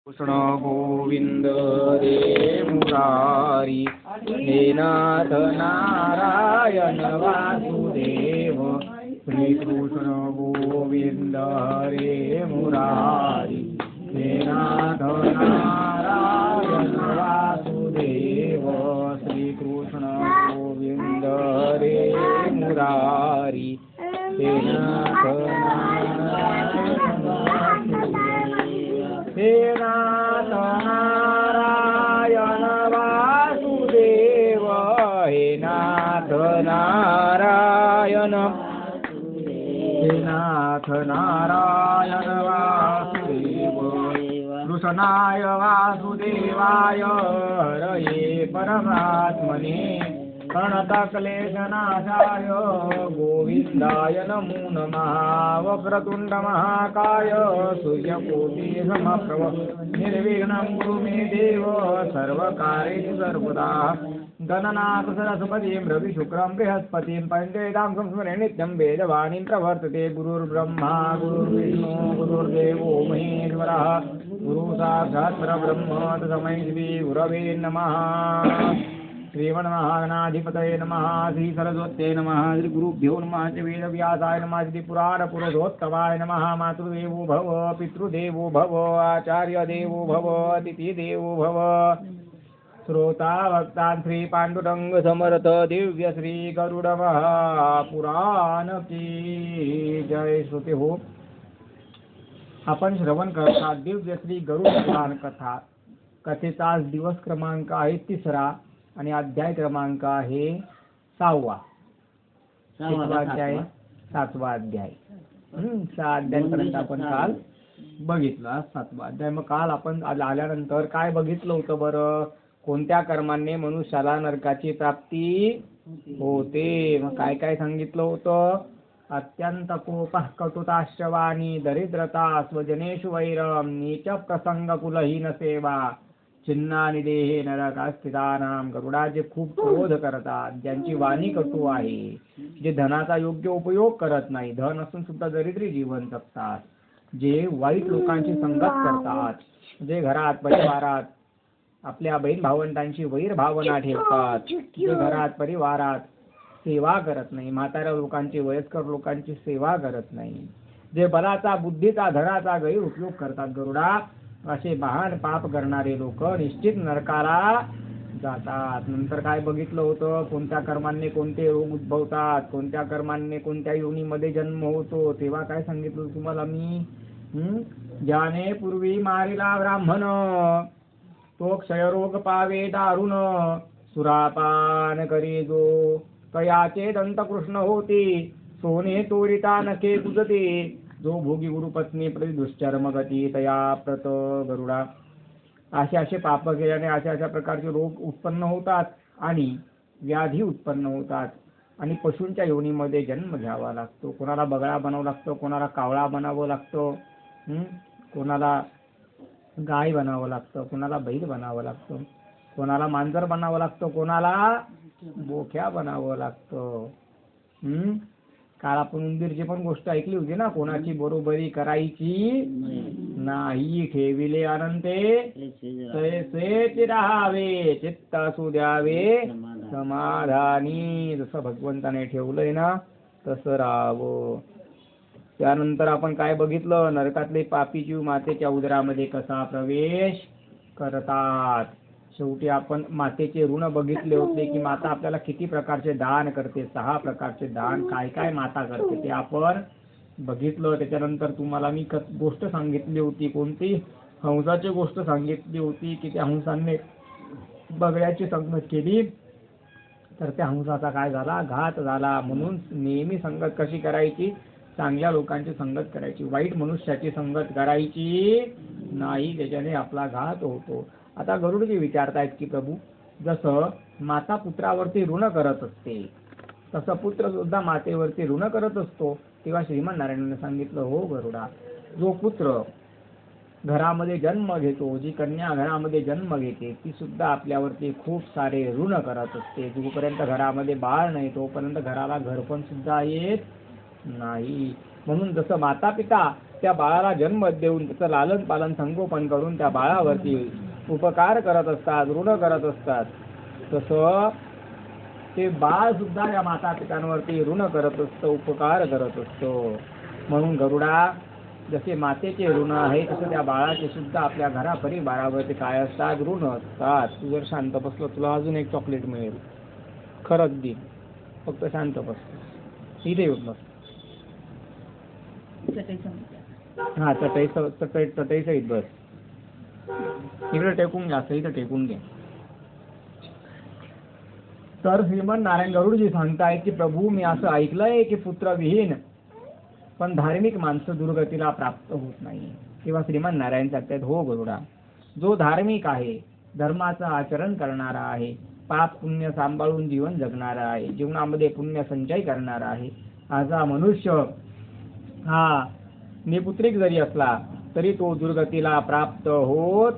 कृष्ण गोविंद रे मुरारी हे नाथ नारायण वासुदेव श्री कृष्ण गोविंद रे मुरारी हे नाथ नारायण वासुदेव श्री कृष्ण गोविंद रे मुरारी हे नाथ हे नाथ नारायण वासुदेव हे नाथ नारायण हे नाथ नारायण वासुदेव कृष्णाय वासुदेवाय हरये परमात्मने प्रणतक्लेशनाशाय गोविंदाय नमो नमः वक्रतुंड महाकाय सूर्यकोटि समप्रभ निर्विघ्नं कुरु मे देव सर्वकार्येषु सर्वदा गणनाथ सरस्वतीं रविशुक्रं बृहस्पतिं पञ्चेतां संस्मरे नित्यं वेदवाणीं प्रवर्तते गुरुर्ब्रह्मा गुरुर्विष्णु गुरुर्देवो महेश्वरः गुरु साक्षात् परब्रह्म तस्मै श्री गुरवे नमः श्रीमन्महागणाधिपतये नमः श्री सरस्वत्यै नमः श्री गुरुभ्यो नमः श्री वेदव्यासाय नमः श्री पुराणपुरुषोत्तमाय नमः मातृदेवो भव पितृदेवो भव आचार्यदेवो भव अतिथिदेवो भव श्रोता भक्तान श्री पांडुरंग समर्थ दिव्य श्री गरुड महापुराण की जय. श्रोते हो, आपण श्रवण करता दिव्य श्री गरुड पुराण कथा. कथेचा आज दिवस क्रमांक आहे 3 आणि अध्याय क्रमांक आहे 6वा. 7वा अध्याय 7वा अध्याय. 6 अध्यायापर्यंत आपण काल बघितला. 7वा अध्याय. मग काल आपण आल्यानंतर काय बघितलं होतं बरं? कोणत्या कर्माने मनुष्याला नरकाची प्राप्ती होते. मग काय काय सांगितलं होतं? अत्यंत कोप कटुताश्रवाणी दरिद्रता स्वजनेषु वैरम नीच प्रसंग कुलहीन सेवा चिन्नानि देहे नरकात स्थितानाम. गरुडाचे खूप क्रोध करतात, ज्यांची वाणी कटू आहे, जे धनाचा योग्य उपयोग करत नाही, धन असून सुद्धा दरिद्री जीवन जगतात, जे वाईट लोकांची संगत करतात, जे घरात परिवारात आपल्या बहीण भावंडांची वैर भावना ठेवतात, जे घरात परिवारात सेवा करत नाही, म्हाताऱ्या लोकांची वयस्कर लोकांची सेवा करत नाही, जे बलाचा बुद्धीचा धनाचा गैरउपयोग करतात गरुडा, असे महान पाप करणारे लोक निश्चित नरकाला जातात. नंतर काय बघितलं होतं? कोणत्या कर्मांनी कोणते रोग उद्भवतात, कोणत्या कर्मांनी कोणत्या योनीमध्ये जन्म होतो. तेव्हा काय सांगितलं तुम्हाला मी? ज्याने पूर्वी मारिला ब्राह्मण तो क्षयरोग पावे दारुण सुरापान करी जो कयाचे दंतकृष्ण होते सोने तोरिता नखे कुजते जो भोगी गुरुपत्नी प्रति दुष्चर्म गती तया प्रत. गरुडा, असे पाप केल्याने अशा प्रकारचे रोग उत्पन्न होतात आणि व्याधी उत्पन्न होतात आणि पशूंच्या योनीमध्ये जन्म घ्यावा लागतो. कोणाला बगळा बनावं लागतं, कोणाला कावळा बनावं लागतं, कोणाला गाय बनावं लागतं, कोणाला बैल बनावं लागतं, कोणाला मांजर बनावं लागतं, कोणाला बोक्या बनावं लागतं. काल आपण उंदीरची पण गोष्ट ऐकली होती ना. कोणाची बरोबरी करायची नाही, ठेविले अनंते तैसेच राहावे, चित्त असू द्यावे समाधानी. जसं भगवंताने ठेवलंय ना तसं राहावं. त्यानंतर आपण काय बघितलं? नरकातले पापी जीव मातेच्या उदरामध्ये कसा प्रवेश करतात. शेवटी आपण मातेचे ऋण बघितले होते की माता आपल्याला किती प्रकारचे दान करते. 6 प्रकारचे दान काय काय माता करते ते आपण बघितलं. त्याच्यानंतर तुम्हाला मी गोष्ट सांगितली होती. कोणती? हंसाची गोष्ट सांगितली होती की त्या हंसाने बगळ्याची संगत केली तर त्या हंसाचा काय झाला? घात झाला. म्हणून नेहमी संगत कशी करायची? चांगल्या लोकांची संगत करायची, वाईट मनुष्याची संगत करायची नाही, त्याच्याने आपला घात होतो. आता गरुडजी विचारतायत की प्रभू, जसं माता पुत्रावरती ऋण करत असते तसं पुत्र सुद्धा मातेवरती ऋण करत असतो. तेव्हा श्रीमन नारायणाने सांगितलं, हो गरुडा, जो पुत्र घरामध्ये जन्म घेतो, जी कन्या घरामध्ये जन्म घेते, ती सुद्धा आपल्यावरती खूप सारे ऋण करत असते. जोपर्यंत घरामध्ये बाळ नाही तोपर्यंत घराला घरपण सुद्धा येत नाही. म्हणून जसं माता पिता त्या बाळाला जन्म देऊन त्याचं लालन पालन संगोपन करून त्या बाळावरती उपकार करत असतात, ऋण करत असतात, तसं ते बाळ सुद्धा या माता पितांवरती ऋण करत असतं, उपकार करत असतो. म्हणून गरुडा, जसे मातेचे ऋण आहे तसं त्या बाळाचे सुद्धा आपल्या घरा परिवारावरती काय असतात, ऋण असतात. तू जर शांत बसलो तुला अजून एक चॉकलेट मिळेल, खरंच दे, फक्त शांत बस. इथे येऊन बस. हा, चटई सहित बस. इकडे टेकून घ्या, इथं टेकून घ्या. तर श्रीमन नारायण गरुडजी सांगतायत की प्रभू, मी असं ऐकलंय की पुत्रविहीन पण धार्मिक माणसं दुर्गतीला प्राप्त होत नाही. तेव्हा श्रीमन नारायण सांगतायत, हो गरुडा, जो धार्मिक आहे, धर्माचं आचरण करणारा आहे, पाप पुण्य सांभाळून जीवन जगणारा आहे, जीवनामध्ये पुण्य संचय करणारा आहे, असा मनुष्य हा निपुत्रिक जरी असला तरी तो दुर्गतीला प्राप्त होत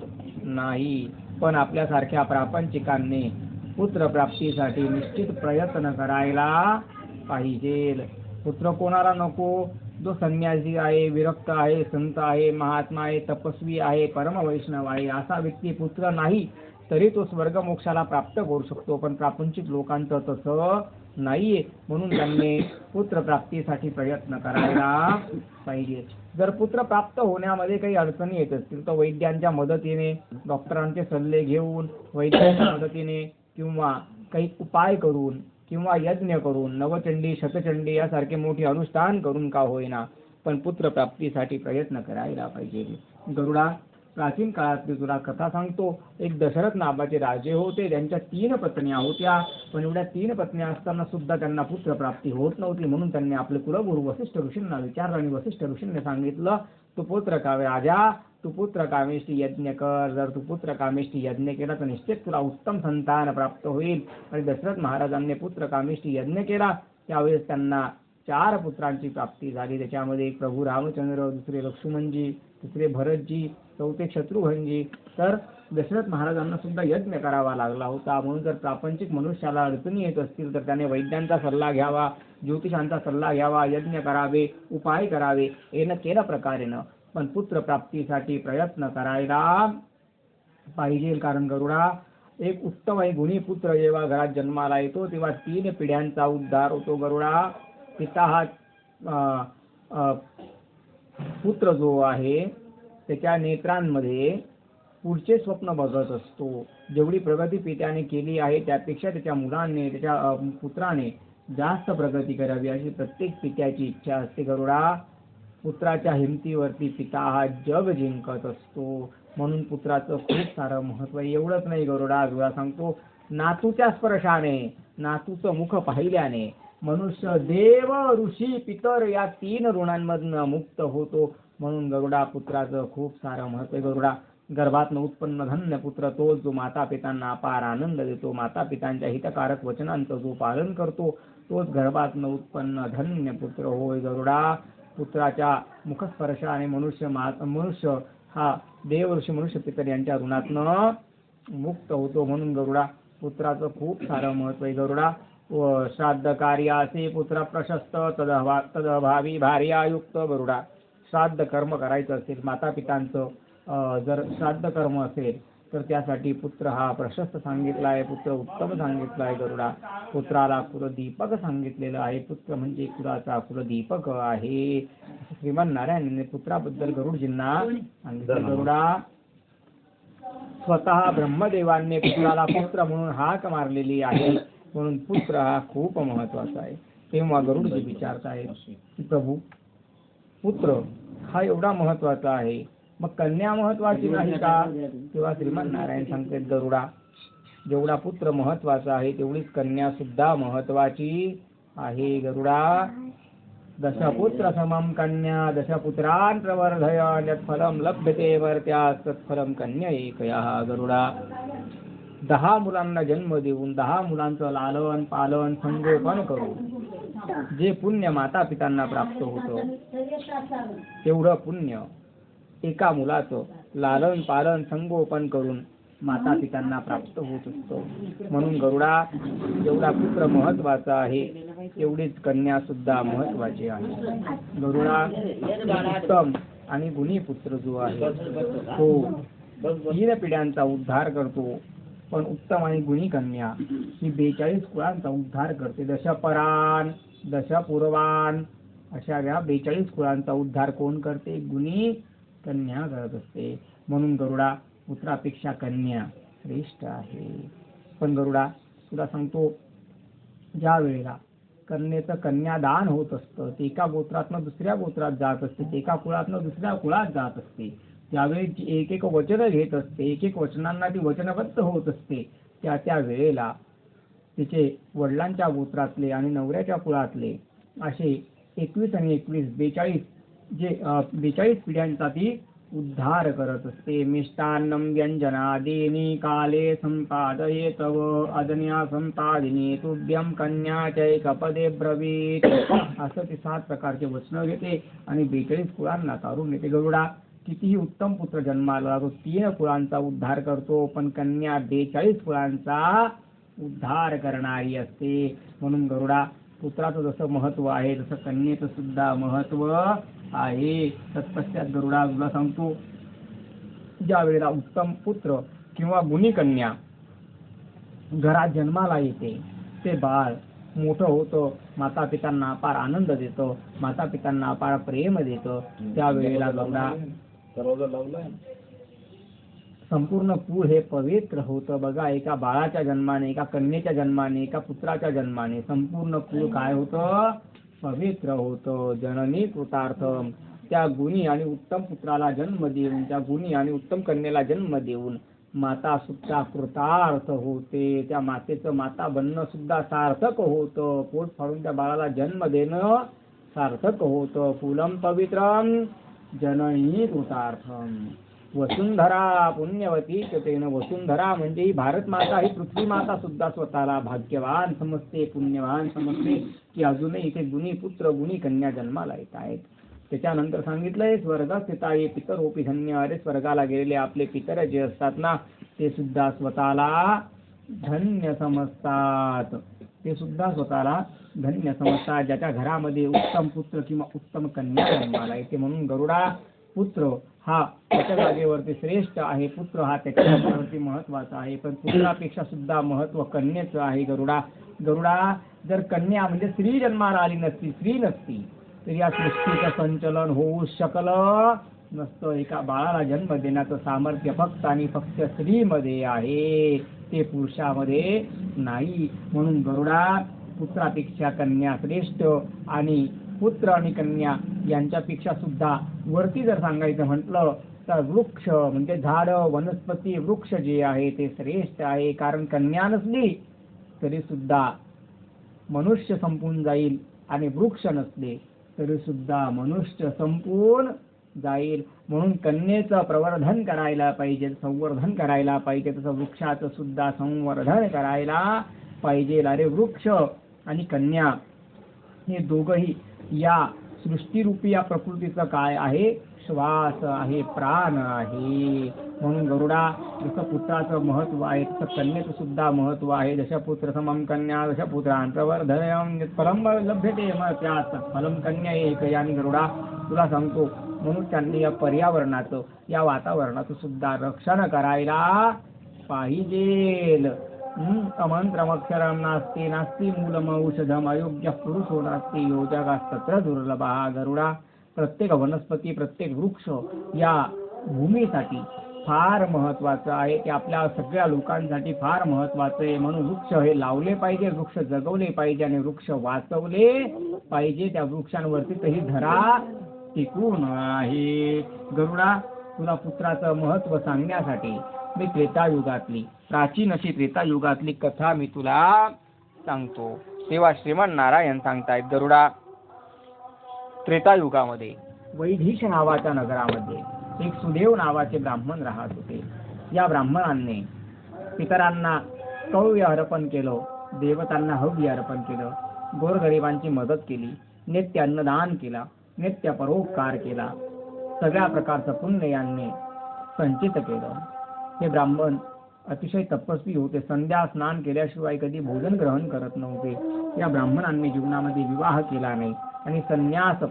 नाही. पण आपल्यासारख्या प्रापंचिकांनी पुत्र प्राप्तीसाठी निश्चित प्रयत्न करायला पाहिजे. पुत्र कोणाला नको? जो संन्यासी आहे, विरक्त आहे, संत आहे, महात्मा आहे, तपस्वी आहे, परम वैष्णव आहे, असा व्यक्ती पुत्र नाही तरी तो स्वर्ग मोक्षाला प्राप्त करू शकतो. पण प्रापंचिक लोकांचं तसं नाहीये. म्हणून त्यांनी पुत्र प्राप्तीसाठी प्रयत्न करायला पाहिजे. जर पुत्र प्राप्त होण्यामध्ये काही अडचणी येत असतील तर वैद्यांच्या मदतीने, डॉक्टरांचे सल्ले घेऊन, वैद्यांच्या मदतीने किंवा काही उपाय करून किंवा यज्ञ करून, नवचंडी, शतचंडी यासारखे मोठे अनुष्ठान करून का होईना पण पुत्र प्राप्तीसाठी प्रयत्न करायला पाहिजे. गरुडा, प्राचीन काळातली तुला कथा सांगतो. एक दशरथ नावाचे राजे होते, त्यांच्या 3 पत्न्या होत्या. पण एवढ्या 3 पत्न्या असताना सुद्धा त्यांना पुत्र प्राप्ती होत नव्हती. म्हणून त्यांनी आपले कुलगुरू वसिष्ठ ऋषींना विचारलं आणि वसिष्ठ ऋषींनी सांगितलं, तू पुत्र कामे राजा, तू पुत्र कामेष्टी यज्ञ कर. जर तू पुत्र कामेष्टी यज्ञ केला तर निश्चित तुला उत्तम संतान प्राप्त होईल. आणि दशरथ महाराजांनी पुत्र कामेष्टी यज्ञ केला. त्यावेळेस त्यांना 4 पुत्रांची प्राप्ती झाली. त्याच्यामध्ये एक प्रभू रामचंद्र, दुसरे लक्ष्मणजी, तिसरे भरतजी, चौथे शत्रुघ्नजी. तर दशरथ महाराजांना सुद्धा यज्ञ करावा लागला होता. म्हणून जर प्रापंचिक मनुष्याला अडचणी येत असतील तर त्याने वैद्यांचा सल्ला घ्यावा, ज्योतिषांचा सल्ला घ्यावा, यज्ञ करावे, उपाय करावे. हे केल्या प्रकारेनं पण पुत्र प्राप्तीसाठी प्रयत्न करायला पाहिजे. कारण गरुडा, एक उत्तम आणि गुणी पुत्र जेव्हा घरात जन्माला येतो तेव्हा 3 पिढ्यांचा उद्धार होतो. गरुडा, पिता हा पुत्र जो आहे त्याच्या नेत्रांमध्ये पुढचे स्वप्न बघत असतो. जेवढी प्रगती पित्याने केली आहे त्यापेक्षा त्याच्या मुलाने, त्याच्या पुत्राने जास्त प्रगती करावी अशी प्रत्येक पित्याची इच्छा असते. गरुडा, पुत्राच्या हिमतीवरती पिता हा जग जिंकत असतो. म्हणून पुत्राचं खूप सारं महत्व आहे. एवढंच नाही गरुडा, तुला सांगतो, नातूच्या स्पर्शाने, नातूचं मुख पाहिल्याने मनुष्य देव, ऋषी, पितर या 3 ऋणांमधनं मुक्त होतो. म्हणून गरुडा, पुत्राचं खूप सारं महत्व आहे. गरुडा, गर्भातनं उत्पन्न धन्य पुत्र तोच जो माता पितांना अपार आनंद देतो. माता पितांच्या हितकारक वचनांचं जो पालन करतो तोच गर्भातनं उत्पन्न धन्य पुत्र होय. गरुडा, पुत्राच्या मुखस्पर्शाने मनुष्य हा देव, ऋषी, मनुष्य, पितर यांच्या ऋणातनं मुक्त होतो. म्हणून गरुडा, पुत्राचं खूप सारं महत्व आहे. गरुडा, श्राद्ध कार्यासे पुत्र प्रशस्त तदभावी भार्यायुक्त. गरुडा, श्राद्ध कर्म करायचं असेल, माता पितांचं जर श्राद्ध कर्म असेल तर त्यासाठी पुत्र हा प्रशस्त सांगितला आहे, पुत्र उत्तम सांगितला आहे. गरुडा, पुत्राला कुलदीपक सांगितलेलं आहे. पुत्र म्हणजे कुलाचा कुलदीपक आहे. श्रीमन नारायणाने पुत्राबद्दल गरुडजींना सांगितलं. गरुडा, स्वतः ब्रह्मदेवांनी पुत्राला पुत्र म्हणून हाक मारलेली आहे. म्हणून पुत्र हा खूप महत्वाचा आहे. तेव्हा गरुडजी विचारतायत की प्रभू, पुत्र हा एवढा महत्वाचा आहे, मग कन्या महत्वाची नाही का? तेव्हा श्रीमन नारायण सांगतात, गरुडा, जेवढा पुत्र महत्वाचा आहे तेवढीच कन्या सुद्धा महत्वाची आहे. गरुडा, दशपुत्र समम कन्या दशपुत्रान् प्रवर्धय यत्फलं लभ्यते वर्त्यात् तत्फलं कन्या एकया. गरुडा, 10 मुलांना जन्म देऊन 10 मुलांचं लालन पालन संगोपन करून जे पुण्य माता पितांना प्राप्त होतं तेवढं पुण्य एका मुलाचं लालन पालन संगोपन करून माता पितांना प्राप्त होत असतं. म्हणून गरुडा, जेवढा पुत्र महत्वाचा आहे तेवढीच कन्या सुद्धा महत्वाची आहे. गरुडा, उत्तम आणि गुणी पुत्र जो आहे तो 3 पिढ्यांचा उद्धार करतो. पण उत्तम आणि गुणी कन्या ही 42 कुळांचा उद्धार करते. दशपरान दशपूर्वान अशा या 42 कुळांचा उद्धार कोण करते? गुणी कन्या करत असते. म्हणून गरुडा पुत्रापेक्षा कन्या श्रेष्ठ आहे. पण गरुडा तुला सांगतो, ज्या वेळेला कन्येचं कन्यादान होत असतं, ते एका गोत्रातनं दुसऱ्या गोत्रात जात असते, ते एका कुळातनं दुसऱ्या कुळात जात असते, त्यावेळी ती एक एक वचन घेत असते, एक एक वचनांना ती वचनबद्ध होत असते. त्या वेळेला तिचे वडिलांच्या गोत्रातले आणि नवऱ्याच्या कुळातले असे 21 आणि 21 42 पिढ्यांचा ती उद्धार करत असते. मिष्टान्नम व्यंजनादीनि काले संपादये तव अदन्या संपादिनी तुभ्यम कन्या चैकपदे ब्रवीत. असं ती 7 प्रकारचे वचनं घेते आणि 42 कुळांना तारून येते. गरुडा कितीही उत्तम पुत्र जन्माला तो 3 कुळांचा उद्धार करतो, पण कन्या 42 कुळांचा उद्धार करणारी असते. म्हणून गरुडा पुत्राचं जसं महत्व आहे तसं कन्येचं सुद्धा महत्व आहे. तत्पश्चात गरुडा तुला सांगतो, ज्या वेळेला उत्तम पुत्र किंवा गुणी कन्या घरात जन्माला येते, ते बाळ मोठं होतं, माता पित्यांना अपार आनंद देतं, माता पित्यांना अपार प्रेम देतं. त्यावेळेला गरुडा संपूर्ण कुळ हे पवित्र होतं. बघा, एका बाळाच्या जन्माने, एका कन्येच्या जन्माने, एका पुत्राच्या जन्माने संपूर्ण कुळ काय होतं? पवित्र होतं. जननी कृतार्थ. त्या गुणी आणि उत्तम पुत्राला जन्म देऊन, त्या गुणी आणि उत्तम कन्येला जन्म देऊन माता सुद्धा कृतार्थ होते. त्या मातेचं माता बनणं सुद्धा सार्थक होतं. पोट फाडून त्या बाळाला जन्म देणं सार्थक होतं. फुलम पवित्रम जननी कृतार्थम. वसुंधरा पुण्यवती तेन. वसुंधरा म्हणजे ही भारत माता, ही पृथ्वी माता सुद्धा स्वतःला भाग्यवान समजते, पुण्यवान समजते की अजूनही इथे गुणी पुत्र गुणी कन्या जन्माला येत आहेत. त्याच्यानंतर सांगितलंय स्वर्गस्थिताये पितरोपी धन्य. अरे स्वर्गाला गेलेले आपले पितर जे असतात ना, ते सुद्धा स्वतःला धन्य समजतात. ते सुद्धा स्वतःला धन्य समजतात ज्याच्या घरामध्ये उत्तम पुत्र किंवा उत्तम कन्या जन्माला येते. म्हणून गरुडा पुत्र हा त्याच्या जागेवरती श्रेष्ठ आहे. पुत्र हा त्याच्या जागेवरती महत्वाचा आहे, पण पुत्रापेक्षा सुद्धा महत्व कन्येचं आहे. गरुडा जर कन्या म्हणजे स्त्री जन्माला आली नसती, स्त्री नसती, तर या सृष्टीचं संचलन होऊ शकलं नसतं. एका बाळाला जन्म देण्याचं सामर्थ्य फक्त आणि फक्त स्त्रीमध्ये आहे, ते पुरुषामध्ये नाही. म्हणून गरुडा पुत्रापेक्षा कन्या श्रेष्ठ आणि पुत्र आणि कन्या यांच्यापेक्षा सुद्धा वरती जर सांगायचं म्हटलं तर वृक्ष म्हणजे झाड, वनस्पती, वृक्ष जे आहे ते श्रेष्ठ आहे. कारण कन्या नसली तरी सुद्धा मनुष्य संपून जाईल आणि वृक्ष नसले तरी सुद्धा मनुष्य संपून जाईल. म्हणून कन्येचं प्रवर्धन करायला पाहिजे, संवर्धन करायला पाहिजे, तसं वृक्षाचं सुद्धा संवर्धन करायला पाहिजे. अरे वृक्ष आणि कन्या हे दोघही या सृष्टीरूपी या प्रकृतीचं काय आहे? श्वास आहे, प्राण आहे. म्हणून गरुडा जसं पुत्राचं महत्व आहे तसं कन्येचं सुद्धा महत्व आहे. दशपुत्र समम कन्या दशपुत्रान प्रवर्धनम फलम लभ्यते त्यात फलम कन्या एक. आणि गरुडा तुला सांगतो, मनुष्यांनी या पर्यावरणाचं, या वातावरणाचं सुद्धा रक्षण करायला पाहिजे. अमंत्रमक्षरम नास्ति नास्ति मूलम औषधम अयोग्य पुरुषो नास्ति योजकास्तत्र दुर्लभः. गरुडा प्रत्येक वनस्पती, प्रत्येक वृक्ष या भूमीसाठी फार महत्वाचं आहे, ते आपल्या सगळ्या लोकांसाठी फार महत्वाचं आहे. म्हणून वृक्ष हे लावले पाहिजे, वृक्ष जगवले पाहिजे आणि वृक्ष वाचवले पाहिजे. त्या वृक्षांवरती तरी धरा टिकून आहे. गरुडा तुला पुत्राचं महत्व सांगण्यासाठी मी त्रेतायुगातली, प्राचीन अशी त्रेतायुगातली कथा मी तुला सांगतो. तेव्हा श्रीमन नारायण सांगतायत, गरुडा त्रेतायुगामध्ये वैधीश नावाच्या नगरामध्ये एक सुदेव नावाचे ब्राह्मण राहत होते. या ब्राह्मणांनी पितरांना कव्य अर्पण केलं, देवतांना हव्य अर्पण केलं, गोरगरिबांची मदत केली, नित्य अन्नदान केला, नित्य परोपकार केला, सगळ्या प्रकारचं पुण्य यांनी संचित केलं. हे ब्राह्मण अतिशय तपस्वी होते. संध्या स्नान केल्याशिवाय कधी भोजन ग्रहण करत नव्हते. या ब्राह्मणांनी जीवनामध्ये विवाह केला नाही आणि संन्यास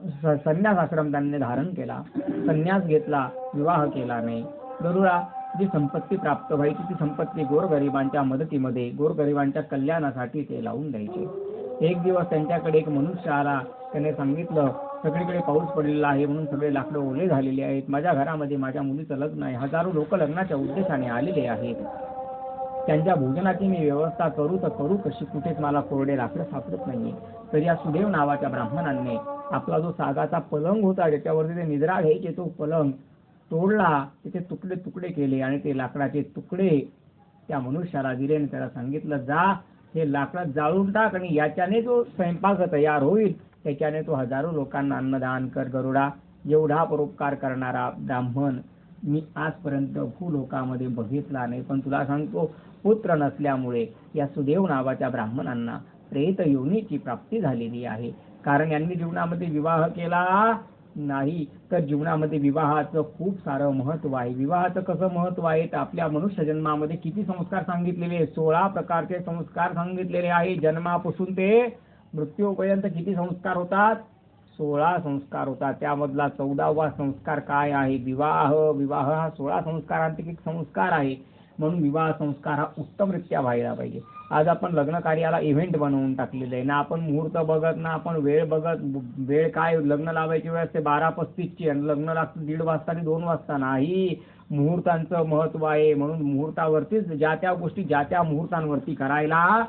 संन्यास आश्रम त्यांनी धारण केला, संन्यास घेतला, विवाह केला नाही. गरुडा जी संपत्ती प्राप्त व्हायची ती संपत्ती गोरगरिबांच्या मदतीमध्ये, गोरगरिबांच्या कल्याणासाठी ते लावून द्यायचे. एक दिवस त्यांच्याकडे एक मनुष्य आला. त्याने सांगितलं, सगळीकडे पाऊस पडलेला आहे म्हणून सगळे लाकडं ओले झालेले आहेत. माझ्या घरामध्ये माझ्या मुलीचं लग्न आहे. हजारो लोक लग्नाच्या उद्देशाने आलेले आहेत. त्यांच्या भोजनाची मी व्यवस्था करू तर करू कशी, कुठेच मला कोरडे लाकडं सापडत नाहीये. तर या सुदेव नावाच्या ब्राह्मणांनी आपला जो सागाचा पलंग होता, ज्याच्यावरती ते निद्रा घ्यायचे, तो पलंग तोडला, त्याचे तुकडे तुकडे केले आणि ते लाकडाचे तुकडे त्या मनुष्याला दिले आणि त्याला सांगितलं, जा हे लाकडं जाळून टाक आणि याच्याने जो स्वयंपाक तयार होईल त्याच्याने तो हजारो लोकांना अन्नदान कर. गरुडा, एवढा परोपकार करणारा ब्राह्मण मी आजपर्यंत भूलोकामध्ये बघितला नाही. पण तुला सांगतो, पुत्र नसल्यामुळे या सुदेव नावाच्या ब्राह्मणांना प्रेत योनीची प्राप्ती झालेली आहे. कारण यांनी जीवनामध्ये विवाह केला नाही, तर जीवनामध्ये विवाहाचं खूप सारं महत्व आहे. विवाहाचं कसं महत्व आहे तर आपल्या मनुष्य जन्मामध्ये किती संस्कार सांगितलेले, 16 प्रकारचे संस्कार सांगितलेले आहे. जन्मापासून ते मृत्यूपर्यंत किती संस्कार होतात, 16 संस्कार होतात. त्यामधला 14वा संस्कार काय आहे, विवाह. विवाह हा 16 संस्कारांपैकी एक संस्कार आहे. म्हणून विवाह संस्कार हा उत्तमरित्या व्हायला पाहिजे. आज आपण लग्न कार्याला इव्हेंट बनवून टाकलेलं आहे ना. आपण मुहूर्त बघत ना, आपण वेळ बघत. वेळ काय, लग्न लावायची वेळ असते 12:35ची आणि लग्न लागतं 1:30 वाजता आणि 2 वाजता. नाही, मुहूर्तांचं महत्व आहे. म्हणून मुहूर्तावरतीच ज्या त्या गोष्टी ज्या त्या मुहूर्तांवरती करायला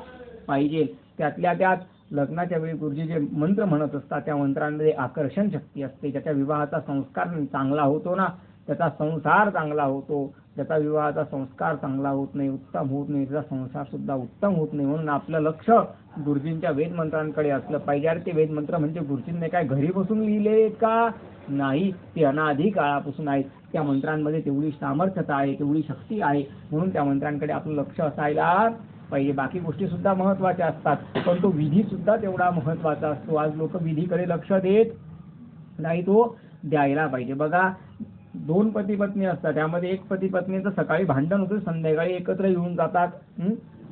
पाहिजे. त्यातल्या त्यात लग्नाच्या वेळी गुरुजी जे मंत्र म्हणत असतात त्या मंत्रांमध्ये आकर्षण शक्ती असते. ज्याच्या विवाहाचा संस्कार चांगला होतो ना, त्याचा संसार चांगला होतो. ज्याचा विवाहाचा संस्कार चांगला होत नाही, उत्तम होत नाही, त्याचा संसार सुद्धा उत्तम होत नाही. म्हणून आपलं लक्ष गुरुजींच्या वेदमंत्रांकडे असलं पाहिजे. आणि ते वेदमंत्र म्हणजे गुरुजींनी काय घरी बसून लिहिले का, नाही, ते अनाधी काळापासून आहेत. त्या मंत्रांमध्ये तेवढी सामर्थ्यता आहे, तेवढी शक्ती आहे. म्हणून त्या मंत्रांकडे आपलं लक्ष असायला पाहिजे. बाकी गोष्टी सुद्धा महत्वाच्या असतात, पण तो विधी सुद्धा तेवढा महत्वाचा असतो. आज लोक विधीकडे लक्ष देत नाही, तो द्यायला पाहिजे. बघा, 2 पती पत्नी असतात, त्यामध्ये एक पती पत्नीचं सकाळी भांडण होतं, संध्याकाळी एकत्र येऊन जातात.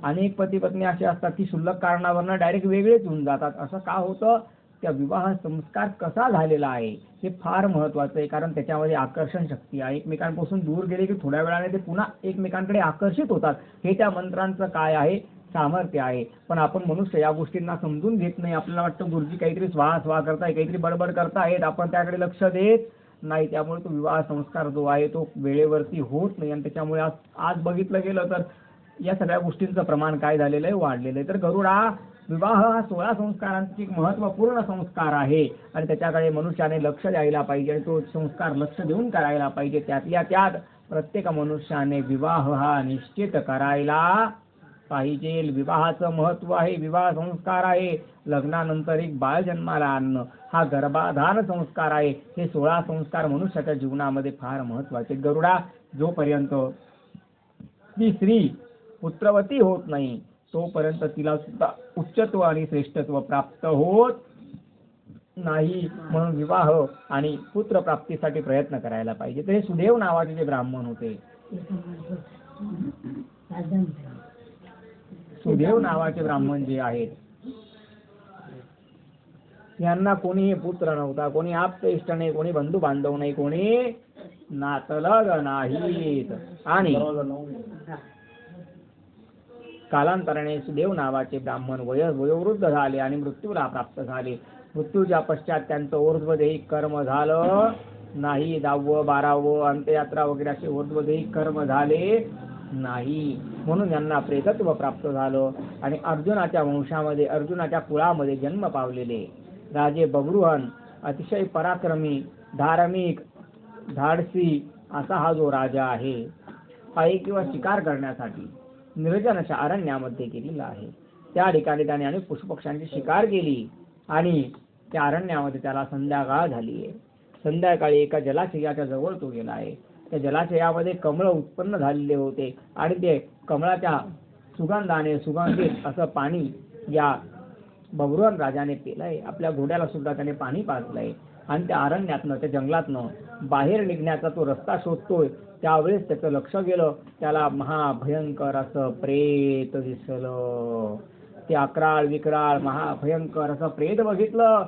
आणि एक पती पत्नी असे असतात की शुल्लक कारणावरनं डायरेक्ट वेगळेच येऊन जातात. असं का होतं, त्या विवाह संस्कार कसा झालेला आहे हे फार महत्वाचं आहे. कारण त्याच्यामध्ये आकर्षण शक्ती आहे. एकमेकांपासून दूर गेले की थोड्या वेळाने ते पुन्हा एकमेकांकडे आकर्षित होतात. हे त्या मंत्रांचं काय आहे, सामर्थ्य आहे. पण आपण मनुष्य या गोष्टींना समजून घेत नाही. आपल्याला वाटतं गुरुजी काहीतरी स्वाहा करताय, काहीतरी बडबड करतायत, आपण त्याकडे लक्ष देत नाही. त्यामुळे तो विवाह संस्कार जो आहे तो वेळेवरती होत नाही. आणि त्याच्यामुळे आज बघितलं गेलं तर या सगळ्या गोष्टींचं प्रमाण काय झालेलं आहे, वाढलेलं आहे. तर गरुडा, विवाह हा 16 संस्कारांचा एक महत्त्वपूर्ण संस्कार आहे आणि त्याच्याकडे मनुष्याने लक्ष द्यायला पाहिजे आणि तो संस्कार लक्ष देऊन करायला पाहिजे. त्यातल्या त्यात प्रत्येक मनुष्याने विवाह हा निश्चित करायला पाहिजे. विवाहाचं महत्त्व आहे, विवाह संस्कार आहे. लग्नानंतर एक बाळ जन्माला आणणं हा गर्भाधान संस्कार आहे. हे 16 संस्कार मनुष्याच्या जीवनामध्ये फार महत्त्वाचे. गरुडा, जोपर्यंत ती स्त्री पुत्रवती होत नाही तोपर्यंत तिला सुद्धा उच्चत्व आणि श्रेष्ठत्व प्राप्त होत नाही. म्हणून विवाह आणि पुत्र प्राप्तीसाठी प्रयत्न करायला पाहिजे. तर हे सुदेव नावाचे जे ब्राह्मण होते, सुदेव नावाचे ब्राह्मण जे आहेत, यांना कोणी पुत्र नव्हता, कोणी आप्त इष्ट नाही, कोणी बंधू बांधव नाही, कोणी नातलग नाहीत. आणि कालांतराने सुदेव नावाचे ब्राह्मण वयोवृद्ध झाले आणि मृत्यूला प्राप्त झाले. मृत्यूच्या पश्चात त्यांचं ऊर्ध्वदेही कर्म झालं नाही. 10व 12व अंत्ययात्रा वगैरे असे ऊर्ध्वदेही कर्म झाले नाही. म्हणून यांना प्रेतत्व प्राप्त झालं. आणि अर्जुनाच्या वंशामध्ये, अर्जुनाच्या कुळामध्ये जन्म पावलेले राजे बब्रुहन अतिशय पराक्रमी, धार्मिक, धाडसी असा हा जो राजा आहे, पायी किंवा शिकार करण्यासाठी निर्जन अशा अरण्यामध्ये गेलेला आहे. त्या ठिकाणी त्याने अनेक पशुपक्ष्यांची शिकार केली आणि त्या अरण्यामध्ये त्याला संध्याकाळ झाली आहे. संध्याकाळी एका जलाशयाच्या जवळ तो गेला आहे. त्या जलाशयामध्ये कमळ उत्पन्न झालेले होते आणि ते कमळाच्या सुगंधाने सुगंधित असं पाणी या बब्रुहन राजाने पिलंय. आपल्या घोड्याला सुद्धा त्याने पाणी पाजलंय आणि त्या अरण्यातनं, त्या जंगलातनं बाहेर निघण्याचा तो रस्ता शोधतोय. त्यावेळेस त्याचं लक्ष गेलं, त्याला महाभयंकर असं प्रेत दिसलं. ते अकराळ विकराळ महाभयंकर असं प्रेत बघितलं.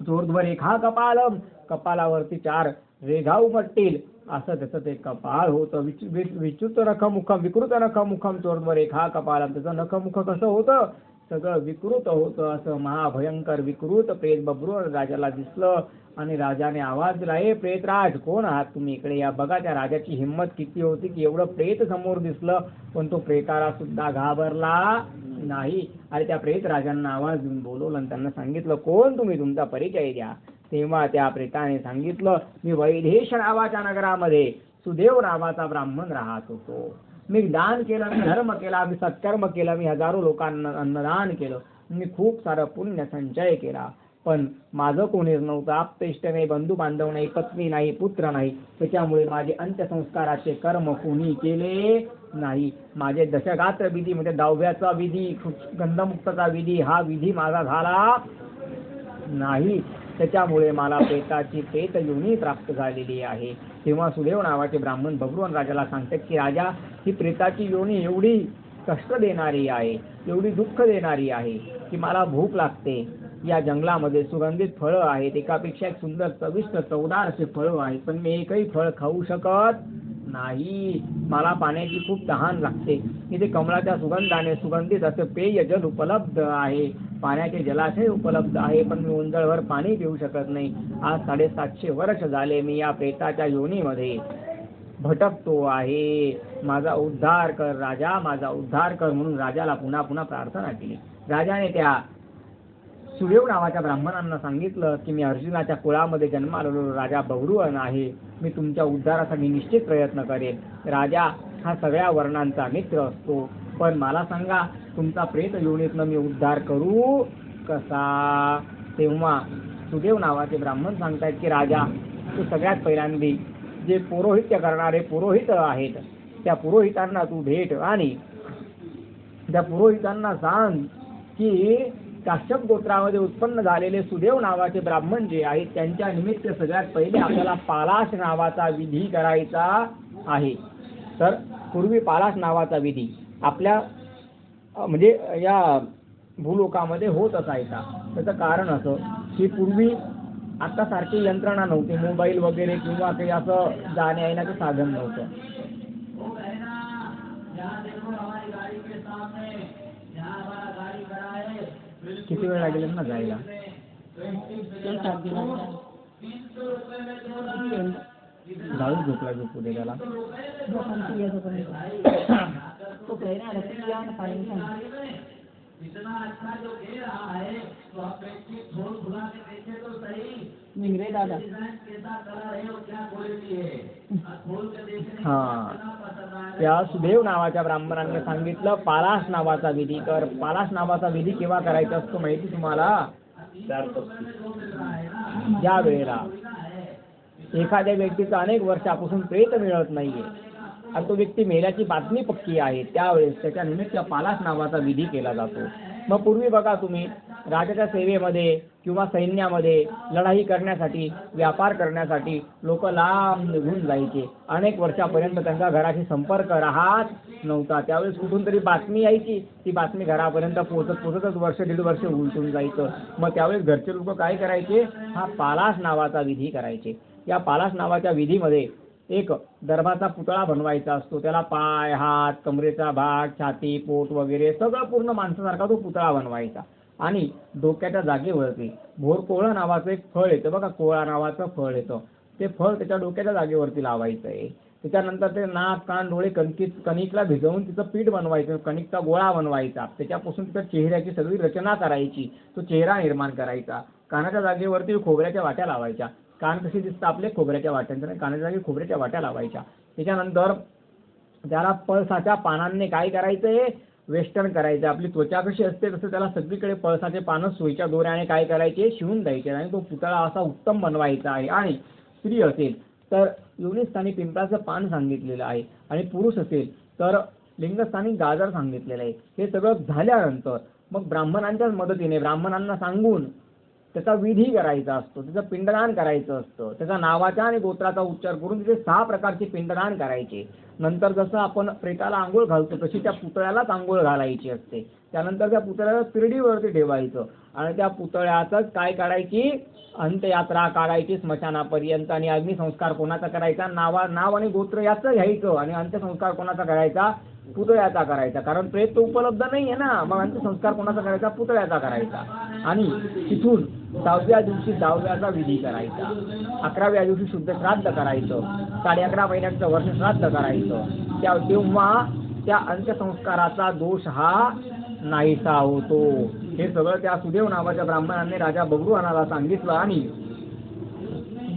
चोर्ध्वरेखा कपालम, कपालावरती 4 रेघा उमटतील असं त्याचं ते कपाळ होतं. विच्युत नखमुखम, विकृत नखमुखम चोर्ध्वरेखा कपालम, त्याचं नखमुख कसं होतं, सगळं विकृत होतं. असं महाभयंकर विकृत प्रेत बबरून राजाला दिसलं आणि राजाने आवाज दिला, हे प्रेतराज कोण आहात तुम्ही, इकडे या. बघा त्या राजाची हिंमत किती होती की एवढं प्रेत समोर दिसलं पण तो प्रेताला सुद्धा घाबरला नाही. आणि त्या प्रेत राजांना आवाज देऊन बोलवलं आणि त्यांना सांगितलं, कोण तुम्ही, तुमचा परिचय द्या. तेव्हा त्या प्रेताने सांगितलं, मी वैदेश नावाच्या नगरामध्ये सुदेव नावाचा ब्राह्मण राहत होतो. मी दान केलं, मी धर्म केला, मी सत्कर्म केलं, मी हजारो लोकांना अन्नदान केलं, मी खूप सारं पुण्य संचय केला. पण माझं कोणीच नव्हतं, आप्तेष्ट नाही, बंधू बांधव नाही, पत्नी नाही, पुत्र नाही. त्याच्यामुळे माझे अंत्यसंस्काराचे कर्म कोणी केले नाही. माझे दशगात्र विधी म्हणजे 10व्याचा विधी, गंधमुक्ताचा विधी, हा विधी माझा झाला नाही. त्याच्यामुळे मला प्रेताची प्रेत योनी प्राप्त झालेली आहे. तेव्हा सुदेव नावाचे ब्राह्मण बबरून राजाला सांगतात की राजा, ही प्रेताची योनी एवढी कष्ट देणारी आहे, एवढी दुःख देणारी आहे की मला भूक लागते. या जंगलामध्ये सुगंधित फळं आहेत, एकापेक्षा एक सुंदर चविष्ट 14 असे फळं आहेत, पण मी एकही फळ खाऊ शकत नाही. मला पाण्याची खूप तहान लागते. इथे कमळाच्या सुगंधाने सुगंधित असे पेय जल उपलब्ध आहे, पाण्याचे जलाशय उपलब्ध आहे, पण मी उंजळभर पाणी पिऊ शकत नाही. आज 750 वर्ष झाले मी या प्रेताच्या योनीमध्ये भटकतो आहे. माझा उद्धार कर राजा, माझा उद्धार कर. म्हणून राजाला पुन्हा पुन्हा प्रार्थना केली. राजाने त्या सुदेव नावाच्या ब्राह्मणांना सांगितलं की मी अर्जुनाच्या कुळामध्ये जन्मालेलो राजा बब्रुवन आहे, मी तुमच्या उद्धारासाठी निश्चित प्रयत्न करेन. राजा हा सगळ्या वर्णांचा मित्र असतो, पण मला सांगा तुमचा प्रेत योनीतनं मी उद्धार करू कसा. तेव्हा सुदेव नावाचे ब्राह्मण सांगतायत की राजा, तू सगळ्यात पहिल्यांदी जे पौरोहित्य करणारे पुरोहित आहेत त्या पुरोहितांना तू भेट आणि त्या पुरोहितांना सांग की काश्यप गोत्रामध्ये उत्पन्न झालेले सुदेव नावाचे ब्राह्मण जे आहेत त्यांच्या निमित्त सगळ्यात पहिले आपल्याला पालाश नावाचा विधी करायचा आहे. तर पूर्वी पालाश नावाचा विधी आपल्या म्हणजे या भूलोकामध्ये होत असायचा. त्याचं कारण असं की पूर्वी आता सारखी यंत्रणा नव्हती, मोबाईल वगैरे किंवा काही असं जाण्या येण्याचं साधन नव्हतं. किती वेळ लागेल ना जायला. जाऊ झोपला झोपू दे त्याला. दादा हा, त्या सुदेव नावाच्या ब्राह्मणांनी सांगितलं पालाश नावाचा विधी कर. पालाश नावाचा विधी केव्हा करायचा असतो माहिती तुम्हाला? ज्या वेळेला एखाद्या व्यक्तीचं अनेक वर्षापासून प्रेत मिळत नाहीये आणि तो व्यक्ती मेल्याची बातमी पक्की आहे, त्यावेळेस त्याच्या निमित्त पालाश नावाचा विधी केला जातो. मग पूर्वी बघा तुम्ही राजाच्या सेवेमध्ये किंवा सैन्यामध्ये लढाई करण्यासाठी, व्यापार करण्यासाठी लोक लांब निघून जायचे. अनेक वर्षापर्यंत त्यांचा घराशी संपर्क राहत नव्हता. त्यावेळेस कुठून तरी बातमी यायची, ती बातमी घरापर्यंत पोहोचतच वर्ष 1.5 वर्ष उलटून जायचं. मग त्यावेळेस घरचे लोक काय करायचे, हा पालाश नावाचा विधी करायचे. या पालाश नावाच्या विधीमध्ये एक दर्भाचा पुतळा बनवायचा असतो. त्याला पाय, हात, कमरेचा भाग, छाती, पोट वगैरे सगळं पूर्ण माणसासारखा तो पुतळा बनवायचा. आणि डोक्याच्या जागेवरती भोरकोळा नावाचं एक फळ येतं बघा, कोळा नावाचं फळ येतं, ते फळ त्याच्या डोक्याच्या जागेवरती लावायचं आहे. त्याच्यानंतर ते नाक, कान, डोळे कणिकला भिजवून तिचं पीठ बनवायचं, कणिकचा गोळा बनवायचा. त्याच्यापासून तिच्या चेहऱ्याची सगळी रचना करायची, तो चेहरा निर्माण करायचा. कानाच्या जागेवरती खोबऱ्याच्या वाट्या लावायच्या. कान कशी दिसतं आपले खोबऱ्याच्या वाट्यांचं, कानाच्या जागी खोबऱ्याच्या वाट्या लावायच्या. त्याच्यानंतर त्याला पळसाच्या पानांनी काय करायचंय, वेष्टन करायचं. आपली त्वचा कशी असते तसं त्याला सगळीकडे पळसाचे पानं सुईच्या दोऱ्याने काय करायचे, शिवून द्यायचे आणि तो पुतळा असा उत्तम बनवायचा आहे. आणि स्त्री असेल तर योनिस्थानी पिंपळाचं पान सांगितलेलं आहे आणि पुरुष असेल तर लिंगस्थानी गाजर सांगितलेलं आहे. हे सगळं झाल्यानंतर मग ब्राह्मणांच्याच मदतीने ब्राह्मणांना सांगून त्याचा विधी करायचा असतो, त्याचं पिंडदान करायचं असतं, त्याच्या नावाचा आणि गोत्राचा उच्चार करून तिथे 6 प्रकारचे पिंडदान करायचे. नंतर जसं आपण प्रेताला आंघोळ घालतो तशी त्या पुतळ्यालाच आंघोळ घालायची असते. त्यानंतर त्या पुतळ्याला तिरडीवरती ठेवायचं आणि त्या पुतळ्याचंच काय काढायची, अंत्ययात्रा काढायची स्मशानापर्यंत. आणि अग्निसंस्कार कोणाचा करायचा, नाव आणि गोत्र याचं घ्यायचं. आणि अंत्यसंस्कार कोणाचा करायचा, पुतळ्याचा करायचा. कारण प्रेत तो उपलब्ध नाही आहे ना, मग अंत्यसंस्कार कोणाचा करायचा, पुतळ्याचा करायचा. आणि तिथून 10व्या दिवशी 10व्याचा विधी करायचा. 11व्या दिवशी शुद्ध श्राद्ध करायचं. 11.5 महिन्यांचं वर्ष श्राद्ध करायचं. तेव्हा त्या अंत्यसंस्काराचा दोष हा नाहीसा होतो. हे सगळं त्या सुदेव नावाच्या ब्राह्मणाने राजा बब्रुवानाला सांगितलं. आणि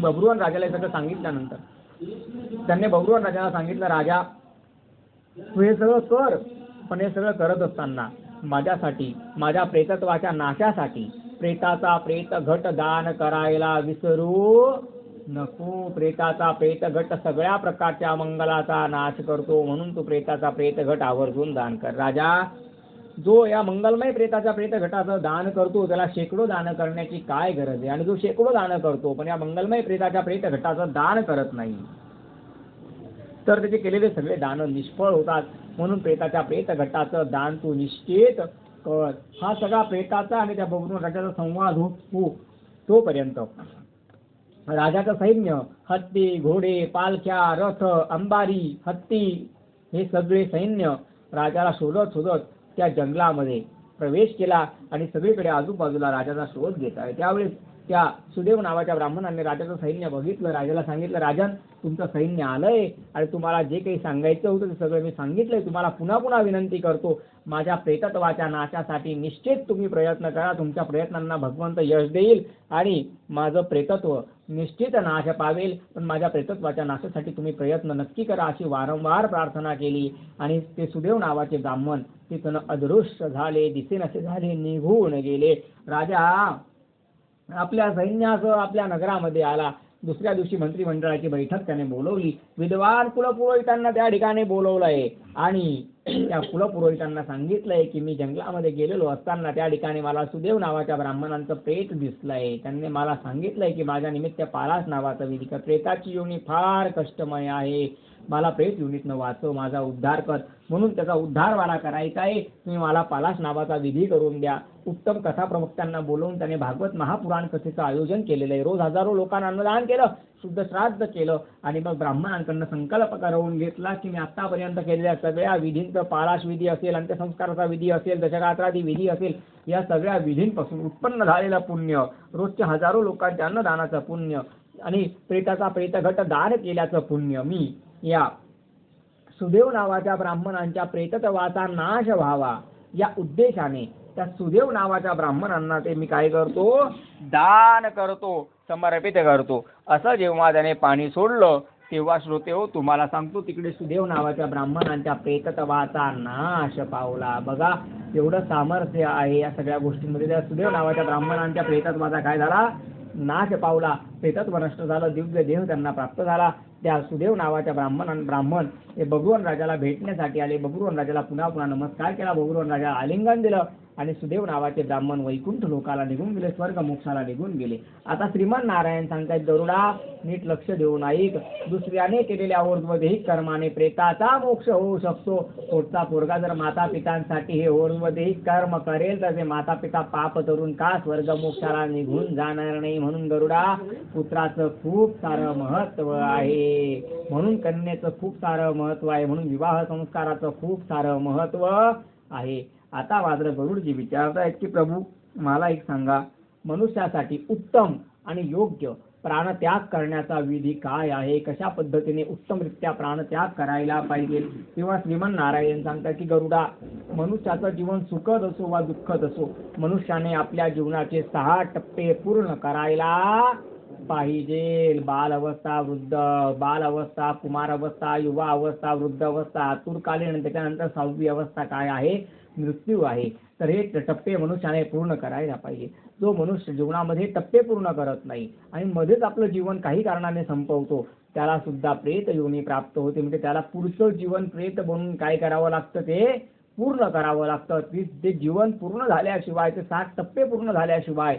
बब्रुवान राजाला हे सगळं सांगितल्यानंतर त्यांनी बब्रुवान राजाला सांगितलं, राजा तू हे सगळं कर, पण हे सगळं करत असताना माझ्यासाठी, माझ्या प्रेतत्वाच्या नाशासाठी प्रेताचा प्रेत घट दान करायला विसरू नको. प्रेताचा प्रेत घट सगळ्या प्रकारच्या मंगलाचा नाश करतो, म्हणून तू प्रेताचा प्रेत घट आवर्जून दान कर. राजा, जो या मंगलमय प्रेताच्या प्रेत घटाचं दान करतो त्याला शेकडो दान करण्याची काय गरज आहे. आणि जो शेकडो दान करतो पण या मंगलमय प्रेताच्या प्रेत घटाचं दान करत नाही, तर त्याचे केलेले सगळे दान निष्फळ होतात. म्हणून प्रेताच्या प्रेत घटाचं दान तू निश्चित कर. हा सगळा प्रेताचा आणि त्या बब्रुवान राजाचा संवाद हो तोपर्यंत राजाचं सैन्य, हत्ती, घोडे, पालख्या, रथ, अंबारी, हत्ती हे सगळे सैन्य राजाला शोधत शोधत त्या जंगलामध्ये प्रवेश केला. आणि सगळीकडे आजूबाजूला राजाचा शोध घेत आहे. त्यावेळेस त्या सुदेव नावाच्या ब्राह्मणाने राजाचं सैन्य बघितलं. राजाला सांगितलं, राजन तुमचं सैन्य आलंय आणि तुम्हाला जे काही सांगायचं होतं ते सगळं मी सांगितलंय. तुम्हाला पुन्हा पुन्हा विनंती करतो, माझ्या प्रेतत्वाच्या नाशासाठी निश्चित तुम्ही प्रयत्न करा. तुमच्या प्रयत्नांना भगवंत यश देईल आणि माझं प्रेतत्व निश्चित नाश पावेल. पण माझ्या प्रेतत्वाच्या नाशासाठी तुम्ही प्रयत्न नक्की करा, अशी वारंवार प्रार्थना केली. आणि ते सुदेव नावाचे ब्राह्मण तिथून अदृश्य झाले, दिसेनासे झाले, निघून गेले. राजा आपल्या सैन्यासह आपल्या नगरामध्ये आला. दुसऱ्या दिवशी मंत्रिमंडळाची बैठक त्याने बोलवली. विद्वान कुलपुरोहितांना त्या ठिकाणी बोलवलंय आणि त्या कुलपुरोहितांना सांगितलंय की मी जंगलामध्ये गेलेलो असताना त्या ठिकाणी मला सुदेव नावाच्या ब्राह्मणांचं प्रेत दिसलंय. त्यांनी मला सांगितलंय की माझ्या निमित्त पालाश नावाचा विधी कर. प्रेताची योनी फार कष्टमय आहे, मला प्रेत योनीतनं वाचव, माझा उद्धार कर. म्हणून त्याचा उद्धार मला करायचा आहे. तुम्ही मला पालाश नावाचा विधी करून द्या. उत्तम कथा प्रवक्त्यांना बोलवून त्याने भागवत महापुराण कथेचं आयोजन केलेलं आहे. रोज हजारो लोकांना अन्नदान केलं, शुद्ध श्राद्ध केलं. आणि मग ब्राह्मणांकडनं संकल्प करवून घेतला की मी आतापर्यंत केलेल्या सगळ्या विधींचं, पालाश विधी असेल, अंत्यसंस्काराचा विधी असेल, दशरात्रादी विधी असेल, या सगळ्या विधींपासून उत्पन्न झालेलं पुण्य, रोजच्या हजारो लोकांच्या अन्नदानाचं पुण्य आणि प्रेताचा प्रेतघट दान केल्याचं पुण्य मी या सुदेव नावाच्या ब्राह्मणांच्या प्रेतत्वाचा नाश व्हावा या उद्देशाने त्या सुदेव नावाच्या ब्राह्मणांना ते मी काय करतो, दान करतो, समर्पित करतो. असं जेव्हा त्याने पाणी सोडलं तेव्हा श्रोते हो तुम्हाला सांगतो तिकडे सुदेव नावाच्या ब्राह्मणांच्या प्रेतत्वाचा नाश पावला. बघा एवढं सामर्थ्य आहे या सगळ्या गोष्टींमध्ये. त्या सुदेव नावाच्या ब्राह्मणांच्या प्रेतत्वाचा काय झाला, नाश पावला. प्रेतत्व नष्ट झालं, दिव्य देह त्यांना प्राप्त झाला. त्या सुदेव नावाच्या ब्राह्मण हे बब्रुवान राजाला भेटण्यासाठी आले. बब्रुवान राजाला पुन्हा पुन्हा नमस्कार केला. बब्रुवान राजाला आलिंगन दिलं आणि सुदेव नावाचे ब्राह्मण वैकुंठ लोकाला निघून गेले, स्वर्ग मोक्षाला निघून गेले. आता श्रीमान नारायण सांगतायत, गरुडा नीट लक्ष देऊन ऐक. दुसऱ्याने केलेल्या ऊर्ध्वदेहिक कर्माने प्रेताचा मोक्ष होऊ शकतो. पोटचा पोरगा जर माता पितांसाठी हे ऊर्ध्वदेहिक कर्म करेल तर ते माता पिता पाप करून का स्वर्ग मोक्षाला निघून जाणार नाही. म्हणून गरुडा पुत्राचं खूप सारं महत्व आहे, म्हणून कन्येचं खूप सारं महत्व आहे, म्हणून विवाह संस्काराचं खूप सारं महत्व आहे. आता मात्र गरुडजी विचारतायत की प्रभू मला एक सांगा, मनुष्यासाठी उत्तम आणि योग्य प्राणत्याग करण्याचा विधी काय आहे, कशा पद्धतीने उत्तमरित्या प्राणत्याग करायला पाहिजे. तेव्हा श्रीमन नारायण सांगतात की गरुडा, मनुष्याचं जीवन सुखद असो वा दुःखद असो, मनुष्याने आपल्या जीवनाचे 6 टप्पे पूर्ण करायला पाहिजे. बालअवस्था, वृद्ध, बालअवस्था, कुमार अवस्था, युवा अवस्था, वृद्ध अवस्था, आतुरकालीन, त्याच्यानंतर 6वी अवस्था काय आहे, मृत्यू आहे. तर हे टप्पे मनुष्याने पूर्ण करायला पाहिजे. जो मनुष्य जीवनामध्ये टप्पे पूर्ण करत नाही आणि मध्येच आपलं जीवन काही कारणाने संपवतो त्याला सुद्धा प्रेत योनी प्राप्त होते. म्हणजे त्याला पुढचं जीवन प्रेत बनून काय करावं लागतं, ते पूर्ण करावं लागतं. ते जीवन पूर्ण झाल्याशिवाय, ते 7 टप्पे पूर्ण झाल्याशिवाय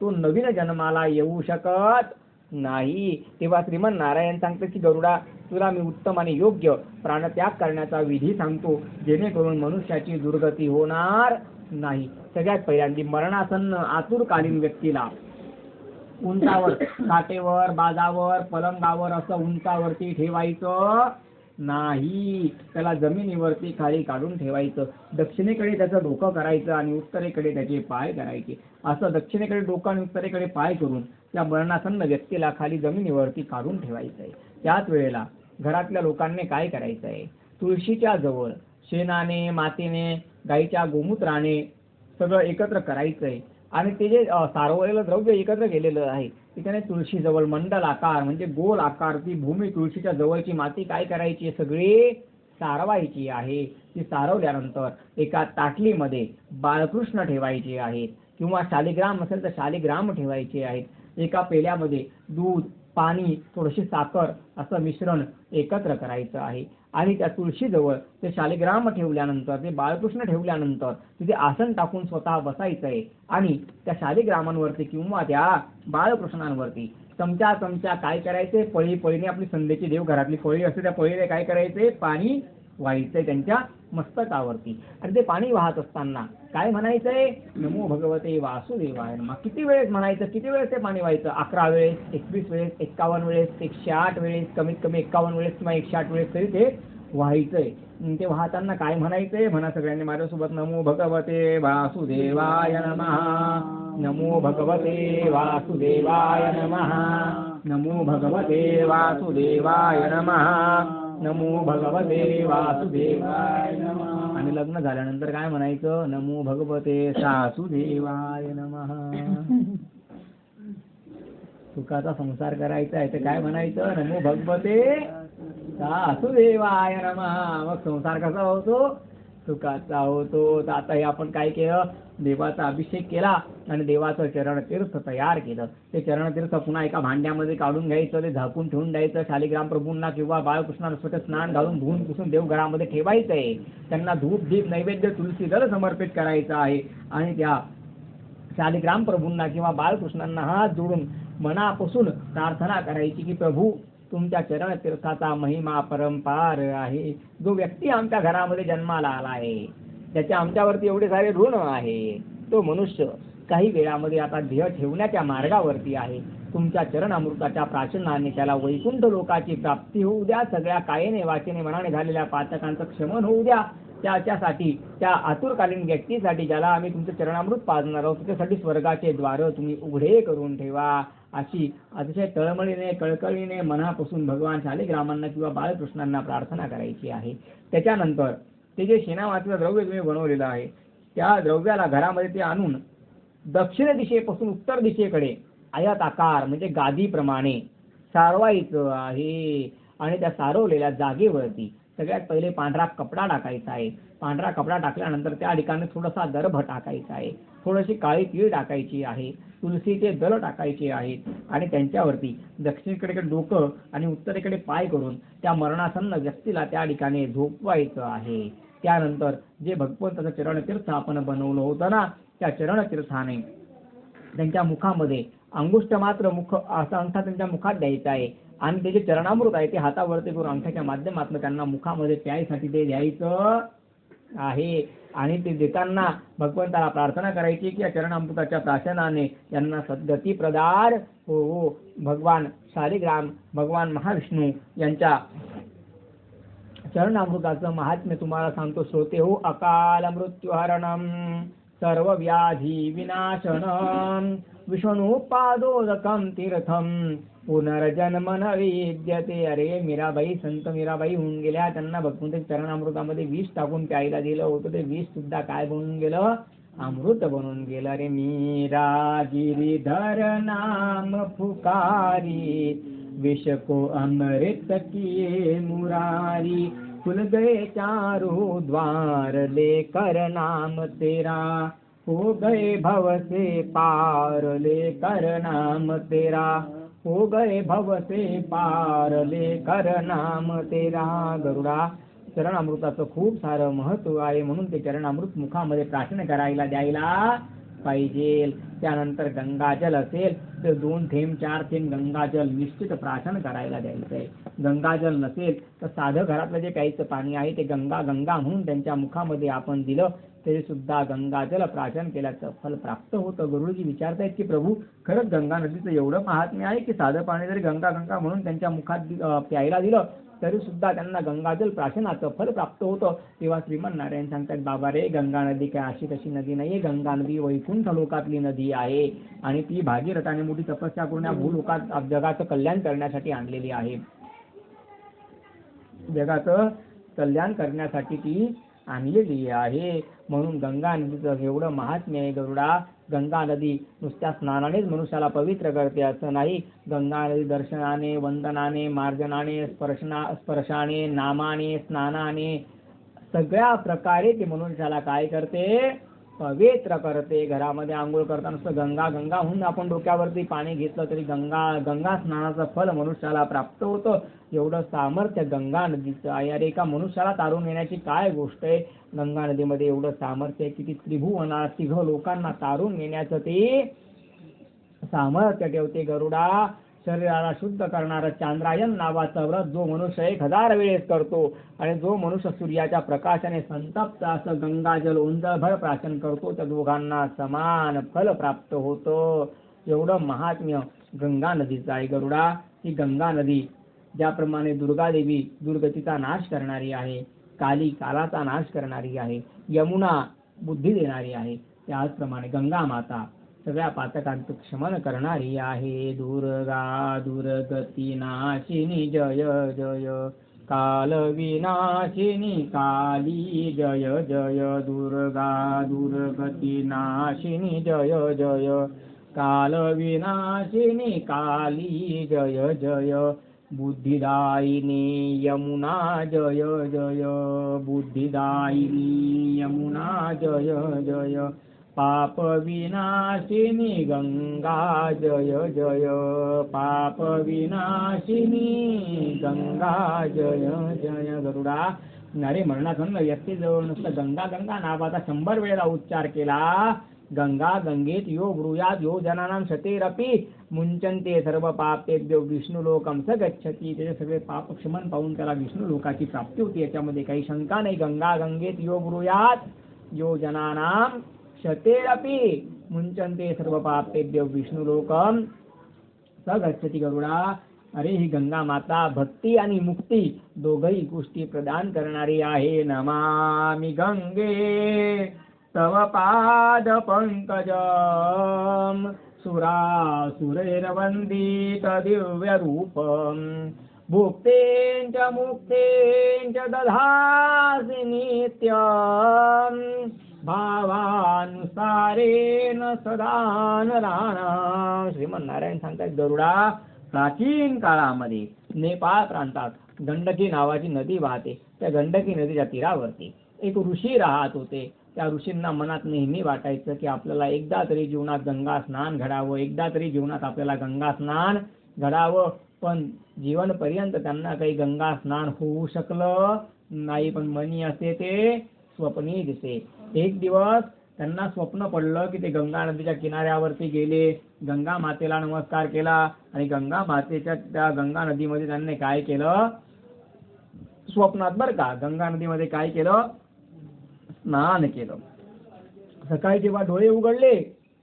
तो नवीन जन्माला येऊ शकत नाही. तेव्हा श्रीमन नारायण सांगते की गरुडा, तुला मी उत्तम आणि योग्य प्राणत्याग करण्याचा विधी सांगतो, जेणेकरून मनुष्याची दुर्गती होणार नाही. सगळ्यात पहिल्यांदा मरणासन्न आतुरकालीन व्यक्तीला उंचावर, काटेवर, बाजावर, पलंगावर असं उंचावरती ठेवायचं नाही. त्याला जमिनीवरती खाली काढून ठेवायचं. दक्षिणेकडे त्याचं डोकं करायचं आणि उत्तरेकडे त्याचे पाय करायचे. असं दक्षिणेकडे डोकं आणि उत्तरेकडे पाय करून त्या मरणासन्न व्यक्तीला खाली जमिनीवरती काढून ठेवायचं आहे. त्याच वेळेला घरातल्या लोकांनी काय करायचं आहे, तुळशीच्या जवळ शेणाने, मातीने, गाईच्या गोमूत्राने सगळं एकत्र करायचं आहे आणि ते जे सारवलेलं द्रव्य एकत्र केलेलं आहे त्याने तुळशीजवळ मंडल आकार म्हणजे गोल आकार ती भूमी तुळशीच्या जवळची माती काय करायची, सगळी सारवायची आहे. ती सारवल्यानंतर एका ताटलीमध्ये बाळकृष्ण ठेवायचे आहेत किंवा शालिग्राम असेल तर शालिग्राम ठेवायचे आहेत. एका पेल्यामध्ये दूध, पाणी, थोडीशी साखर असं मिश्रण एकत्र करायचं आहे आणि त्या तुळशीजवळ ते शालिग्राम ठेवल्यानंतर, ते बाळकृष्ण ठेवल्यानंतर तिथे आसन टाकून स्वतः बसायचं आहे आणि त्या शालिग्रामांवरती किंवा त्या बाळकृष्णांवरती चमचा काय करायचे, पळीने आपली संध्येची देव घरातली पळी असते त्या पळीने काय करायचे, पाणी व्हायचंय त्यांच्या मस्तकावरती. आणि ते पाणी वाहत असताना काय म्हणायचंय, नमो भगवते वासुदेवाय नमः. किती वेळेस म्हणायचं, किती वेळेस ते पाणी व्हायचं, 11 वेळेस, 21 वेळेस, 51 वेळेस, 108 वेळेस, कमीत कमी 51 वेळेस किंवा 108 वेळेस तरी ते व्हायचंय. ते वाहताना काय म्हणायचंय, म्हणा सगळ्यांनी माझ्यासोबत, नमो भगवते वासुदेवाय नमः, नमो भगवते वासुदेवाय नमः, नमो भगवते वासुदेवाय नमः, नमो भगवते वासुदेवाय नमः. आणि लग्न झाल्यानंतर काय म्हणायचं, नमो भगवते सासुदेवाय नमः. सुखाचा संसार करायचा आहे तर काय म्हणायचं, नमो भगवते सासुदेवाय नमः. मग संसार कसा होतो, सुखाचा होतो. तर आता हे आपण काय केलं, देवाचा अभिषेक केला आणि देवाचं चरणतीर्थ तयार केलं. ते चरणतीर्थ पुन्हा एका भांड्यामध्ये काढून घ्यायचं, ते झाकून ठेवून द्यायचं. शालिग्राम प्रभूंना किंवा बाळकृष्णाला स्वतः स्नान घालून धुवून पुसून देवघरामध्ये ठेवायचं आहे. त्यांना धूप, दीप, नैवेद्य, तुलसी दल समर्पित करायचं आहे आणि त्या शालिग्राम प्रभूंना किंवा बाळकृष्णांना हात जोडून मनापासून प्रार्थना करायची की प्रभू, तुमच्या चरणतीर्थाचा महिमा परंपार आहे. जो व्यक्ती आमच्या घरामध्ये जन्माला आला आहे, त्याच्या आमच्यावरती एवढे सारे ऋण आहे, तो मनुष्य काही वेळामध्ये आता ध्येय ठेवण्याच्या मार्गावरती आहे. तुमच्या चरणामृताच्या प्राचनाने त्याला वैकुंठ लोकाची प्राप्ती होऊ द्या. सगळ्या कायेने, वाचेने, मनाने झालेल्या पातकांचं क्षमन होऊ द्या. त्याच्यासाठी, त्या आतुरकालीन व्यक्तीसाठी ज्याला आम्ही तुमचं चरणामृत पाजणार आहोत, त्याच्यासाठी स्वर्गाचे द्वार तुम्ही उघडे करून ठेवा. अशी अतिशय तळमळीने, कळकळीने मनापासून भगवान शालिग्रामांना किंवा बाळकृष्णांना प्रार्थना करायची आहे. त्याच्यानंतर ते जे शेणामातीचं द्रव्य तुम्ही बनवलेलं आहे, त्या द्रव्याला घरामध्ये ते आणून दक्षिण दिशेपासून उत्तर दिशेकडे आयताकार म्हणजे गादीप्रमाणे सारवायचं आहे. आणि त्या सारवलेल्या जागेवरती सगळ्यात पहिले पांढरा कपडा टाकायचा आहे. पांढरा कपडा टाकल्यानंतर त्या ठिकाणी थोडासा दर्भ टाकायचा आहे, थोडीशी काळी तीळ टाकायची आहे, तुलसीचे दल टाकायचे आहेत आणि त्यांच्यावरती दक्षिणेकडे डोकं आणि उत्तरेकडे पाय करून त्या मरणासन्न व्यक्तीला त्या ठिकाणी झोपवायचं आहे. त्यानंतर जे भगवंताचं चरणतीर्थ आपण बनवलं होतं ना, त्या चरणतीर्थाने त्यांच्या मुखामध्ये अंगुष्ठ मात्र मुख असा अंगठा त्यांच्या मुखात द्यायचा आहे आणि ते जे चरणामृत आहे ते हातावरती करून अंगठ्याच्या माध्यमातून त्यांना मुखामध्ये प्यायसाठी ते द्यायचं आहे. आणि ते देताना भगवंताला प्रार्थना करायची की या चरणामृताच्या प्राशनाने यांना सद्गती प्रदान हो. भगवान शालिग्राम, भगवान महाविष्णू यांच्या चरणामृताचं महात्म्य तुम्हाला सांगतो. श्रोते हो, अकाल मृत्युहरणम सर्व व्याधी विनाशनम विष्णुपादोदकम तीर्थम पुनर्जन्म न विद्यते. अरे मीराबाई, संत मीराबाई होऊन गेल्या, त्यांना भगवंताच्या चरणामृतामध्ये विष टाकून प्यायला दिलं होतं, ते विष सुद्धा काय बनून गेलं, अमृत बनून गेलं. रे मीरा गिरिधर नाम पुकारी, विष को अमृत किए मुरारी, खुल गए चारों द्वार लेकर नाम तेरा, हो गए भव से पार लेकर नाम तेरा, हो गए भव से पार लेकर नाम तेरा. गरुडा, चरणामृताचं खूप सारं महत्व आहे, म्हणून ते चरणामृत मुखामध्ये प्राशन करायला द्यायला पाहिजे. त्यानंतर गंगाजल असेल तर 2 थेंब 4 थेंब गंगाजल निश्चित प्राशन करायला द्यायचं आहे. गंगाजल नसेल तर साधं घरातलं जे प्यायचं पाणी आहे ते गंगा गंगा म्हणून त्यांच्या मुखामध्ये आपण दिलं तरी सुद्धा गंगाजल प्राशन केल्याचं फल प्राप्त होतं. गुरुजी विचारतायत की प्रभू खरंच गंगा नदीचं एवढं महात्म्य आहे की साधं पाणी जरी गंगा गंगा म्हणून त्यांच्या मुखात प्यायला दिलं तरी सुद्धा त्यांना गंगाजल प्राशनाचं फल प्राप्त होतं. तेव्हा श्रीमन्नारायण सांगतात बाबा रे गंगा नदी काय अशी तशी नदी नाहीये. गंगा नदी वैकुंठ लोकातली नदी आहे आणि ती भागीरथाने मोठी तपस्या करून या भूलोकात जगाचं कल्याण करण्यासाठी आणलेली आहे. जगाचं कल्याण करण्यासाठी ती आणलेली आहे. म्हणून गंगा नदीचं एवढं महात्म्य आहे गरुडा. गंगा नदी नुसत्या स्नानानेच मनुष्याला पवित्र करते असं नाही. गंगा नदी दर्शनाने, वंदनाने, मार्जनाने, स्पर्शाने, नामाने, स्नानाने सगळ्या प्रकारे ती मनुष्याला काय करते? पवित्र करते. घरामध्ये आंघोळ करताना नुसतं गंगा गंगा म्हणून आपण डोक्यावरती पाणी घेतलं तरी गंगा स्नानाचं फल मनुष्याला प्राप्त होतं. एवढं सामर्थ्य गंगा नदीचं आहे. अरे एका मनुष्याला तारून नेण्याची काय गोष्ट आहे. गंगा नदीमध्ये एवढं सामर्थ्य आहे की ती त्रिभुवना तिघ लोकांना तारून नेण्याचं ते सामर्थ्य ठेवते. गरुडा शरीराला शुद्ध करणारं चांद्रायन नावाचं व्रत जो मनुष्य 1000 वेळेस करतो आणि जो मनुष्य सूर्याच्या प्रकाशाने संतप्त असं गंगाजल ओंजळभर प्राशन करतो त्या दोघांना समान फल प्राप्त होतं. एवढं महात्म्य गंगा नदीचं आहे गरुडा. ही गंगा नदी ज्याप्रमाणे दुर्गादेवी दुर्गतीचा नाश करणारी आहे, काली कालाचा नाश करणारी आहे, यमुना बुद्धी देणारी आहे, त्याचप्रमाणे गंगा माता सगळ्या पातकांचं क्षमन करणारी आहे. दुर्गा दुर्गती नाशिनी जय जय, काल विनाशिनी काली जय जय. दुर्गा दुर्गती नाशिनी जय जय, काल विनाशिनी काली जय जय. बुद्धिदायिनी यमुना जय जय, बुद्धिदायिनी यमुना जय जय. पाप विनाशिनी गंगा जय जय, पाप विनाशिनी गंगा जय जय. गरुडा नारे मरणासन्न व्यक्तीजवळ नुसतं गंगा गंगा नावाचा 100 वेळेला उच्चार केला. गंगा गंगेत यो ब्रूयात यो जनानां शतेरपि मुंचन्ते सर्व पापेभ्यो विष्णुलोकं स गच्छति. त्याचे सगळे पाप क्षमन पाहून त्याला विष्णू लोकाची प्राप्ती होती. याच्यामध्ये काही शंका नाही. गंगा गंगेत यो ब्रूयात यो जनानां शतेरपि मुंचन्ते सर्व पापेभ्यो विष्णुलोकं स गच्छति. गरुडा अरे ही गंगा माता भक्ती आणि मुक्ती दोघही गोष्टी प्रदान करणारी आहे. नमामि गंगे तव पाद पंकजम, सुरासुरैर्वन्दित दिव्य रूपम, भुक्तेंच मुक्तेंच दधासि नित्यम, भावानुसारेण सदा नराणां. श्रीमन्नारायण सांगतात गरुडा प्राचीन काळामध्ये नेपाळ प्रांतात गंडकी नावाची नदी वाहते. त्या गंडकी नदीच्या तीरावरती एक ऋषी राहत होते. त्या ऋषींना मनात नेहमी वाटायचं की आपल्याला एकदा तरी जीवनात गंगा स्नान घडावं, एकदा तरी जीवनात आपल्याला गंगा स्नान घडावं. पण जीवनपर्यंत त्यांना काही गंगा स्नान होऊ शकलं नाही. पण मनी असे ते स्वप्नी दिसे. एक दिवस त्यांना स्वप्न पडलं की ते गंगा नदीच्या किनाऱ्यावरती गेले, गंगा मातेला नमस्कार केला आणि गंगा मातेच्या त्या गंगा नदीमध्ये त्यांनी काय केलं? स्वप्नात बरं का, गंगा नदीमध्ये काय केलं? स्नान केलं. सकाळी जेव्हा डोळे उघडले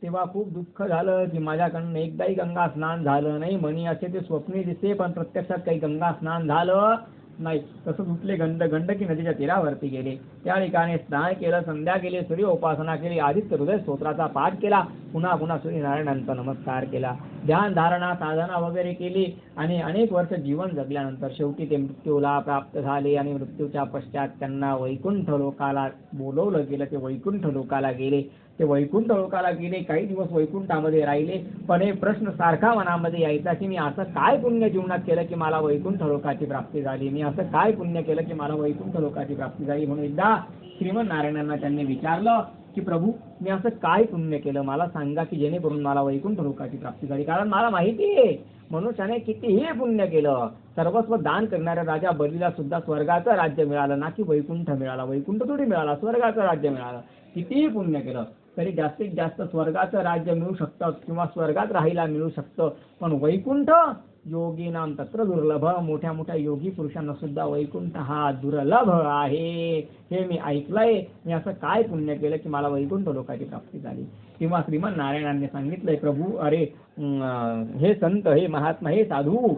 तेव्हा खूप दुःख झालं की माझ्याकडनं एकदाही गंगा स्नान झालं नाही. म्हणी असे ते स्वप्नी दिसते पण प्रत्यक्षात काही गंगा स्नान झालं नाही. तसंच उठले, गंडकी नदीच्या तीरावरती गेले, त्या ठिकाणी स्नान केलं, संध्या केली, सूर्य उपासना केली, आदित्य हृदय स्तोत्राचा पाठ केला, पुन्हा पुन्हा सूर्यनारायणांचा नमस्कार केला, ध्यान धारणा साधना वगैरे केली आणि अनेक वर्ष जीवन जगल्यानंतर शेवटी ते मृत्यूला प्राप्त झाले आणि मृत्यूच्या पश्चात त्यांना वैकुंठ लोकाला बोलवलं गेलं. ते वैकुंठ लोकाला गेले. ते वैकुंठ लोकाला गेले, काही दिवस वैकुंठामध्ये राहिले. पण एक प्रश्न सारखा मनामध्ये यायचा की मी असं काय पुण्य जीवनात केलं की मला वैकुंठ लोकाची प्राप्ती झाली, मी असं काय पुण्य केलं की मला वैकुंठ लोकाची प्राप्ती झाली. म्हणून एकदा श्रीमन्नारायणांना त्यांनी विचारलं की प्रभू मी असं काय पुण्य केलं, मला सांगा की जेणेकरून मला वैकुंठ लोकाची प्राप्ती झाली. कारण मला माहिती आहे मनुष्याने कितीही पुण्य केलं, सर्वस्व दान करणाऱ्या राजा बलीला सुद्धा स्वर्गाचं राज्य मिळालं ना की वैकुंठ मिळाला. वैकुंठ थोडी मिळाला, स्वर्गाचं राज्य मिळालं. कितीही पुण्य केलं तरी जास्तीत जास्त स्वर्गाचं राज्य मिळू शकतं किंवा स्वर्गात राहायला मिळू शकतं, पण वैकुंठ योगीनाम तत्र दुर्लभ, मोठ्या मोठ्या योगी पुरुषांना सुद्धा वैकुंठ हा दुर्लभ आहे. हे मी ऐकलंय. मी असं काय पुण्य केलं की मला वैकुंठ लोकाची प्राप्ती झाली. किंवा श्रीमन नारायणांनी सांगितलंय, प्रभू अरे हे संत, हे महात्मा, हे साधू,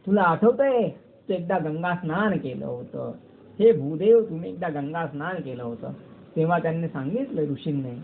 तुला आठवतंय तू एकदा गंगा स्नान केलं होतं. हे भूदेव, तुम्ही एकदा गंगा स्नान केलं होतं. तेव्हा त्यांनी सांगितलं ऋषींनी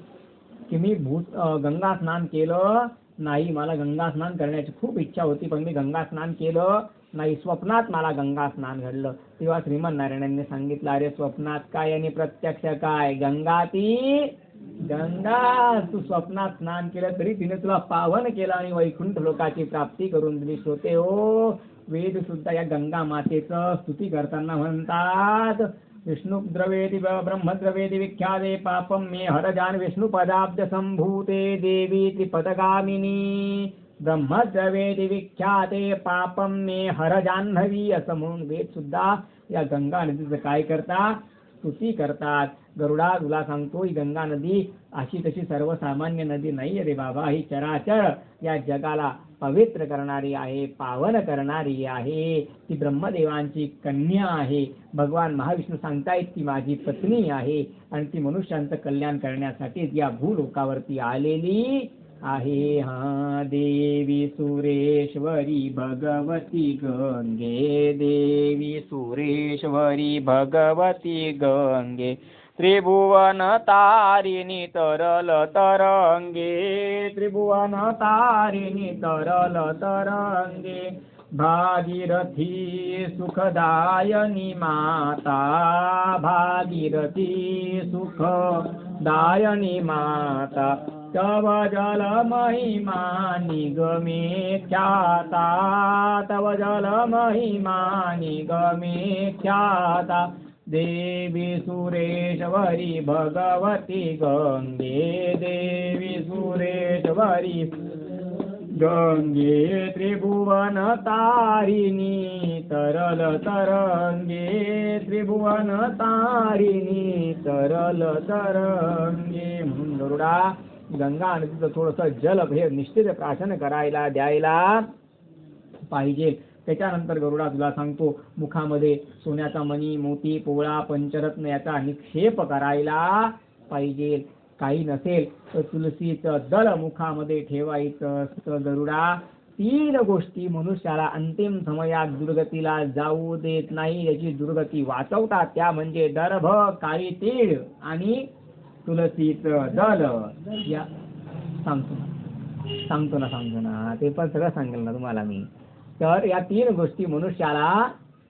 की मी गंगा स्नान केलं नाही, मला गंगा स्नान करण्याची खूप इच्छा होती, पण मी गंगा स्नान केलं नाही, स्वप्नात मला गंगा स्नान घडलं. तेव्हा श्रीमन नारायणांनी सांगितलं, अरे स्वप्नात काय आणि प्रत्यक्ष काय, गंगा ती गंगा, तू स्वप्नात स्नान केलं तरी तिने तुला पावन केलं आणि वैकुंठ लोकाची प्राप्ती करून दिली. होते हो, वेद सुद्धा या गंगा मातेचं स्तुती करताना म्हणतात, विष्णु द्रवेदी ब्रह्मद्रवेदी विख्याते पापम मे हरजान विष्णु पदाब्ज संभूते देवी त्रिपदगामिनी, ब्रह्मद्रवेदी विख्याते पापम मे हर जान्हवी, असं म्हणून वेद सुद्धा या गंगा नदीचं काय करतात, स्तुती करतात. गरुडा तुला सांगतो, ही गंगा नदी अशी तशी सर्वसामान्य नदी नाही रे बाबा, ही चराचर या जगाला पवित्र करणारी आहे, पावन करणारी आहे. ती ब्रह्मदेवांची कन्या आहे. भगवान महाविष्णू सांगतायत ती माझी पत्नी आहे आणि ती मनुष्यांचं कल्याण करण्यासाठी या भूलोकावरती आलेली आहे. हा देवी सुरेश्वरी भगवती गंगे, देवी सुरेश्वरी भगवती गंगे, त्रिभुवन तारिणी तरल तरंगे, त्रिभुवन तारिणी तरल तरंगे, भागीरथी सुखदायनी माता, भागीरथी सुखदायनी माता, तव जल महिमा निगमे ख्याता, तव जल महिमा निगमे ख्याता, देवी सुरेश्वरी भगवती गंगे, देवी सुरेश्वरी गंगे, त्रिभुवन तारिणी तरल तरंगे, त्रिभुवन तारिणी तरल तरंगे. म्हणून गरुडा गंगा नदीचं थोडंसं जल हे निश्चित प्राशन करायला द्यायला पाहिजे. त्याच्यानंतर गरुडा तुला सांगतो, मुखामध्ये सोन्याचा मणी, मोती, पोळा, पंचरत्न याचा निक्षेप करायला पाहिजे. काही नसेल तर तुलसीचं दल मुखामध्ये ठेवायचं असतं. गरुडा 3 गोष्टी मनुष्याला अंतिम समयात दुर्गतीला जाऊ देत नाही, याची दुर्गती वाचवतात. त्या म्हणजे दर्भ, काळी तीळ आणि तुलसीचं दल. या सांगतो ना ते पण सगळं सांगेल ना तुम्हाला मी. तर या 3 गोष्टी मनुष्याला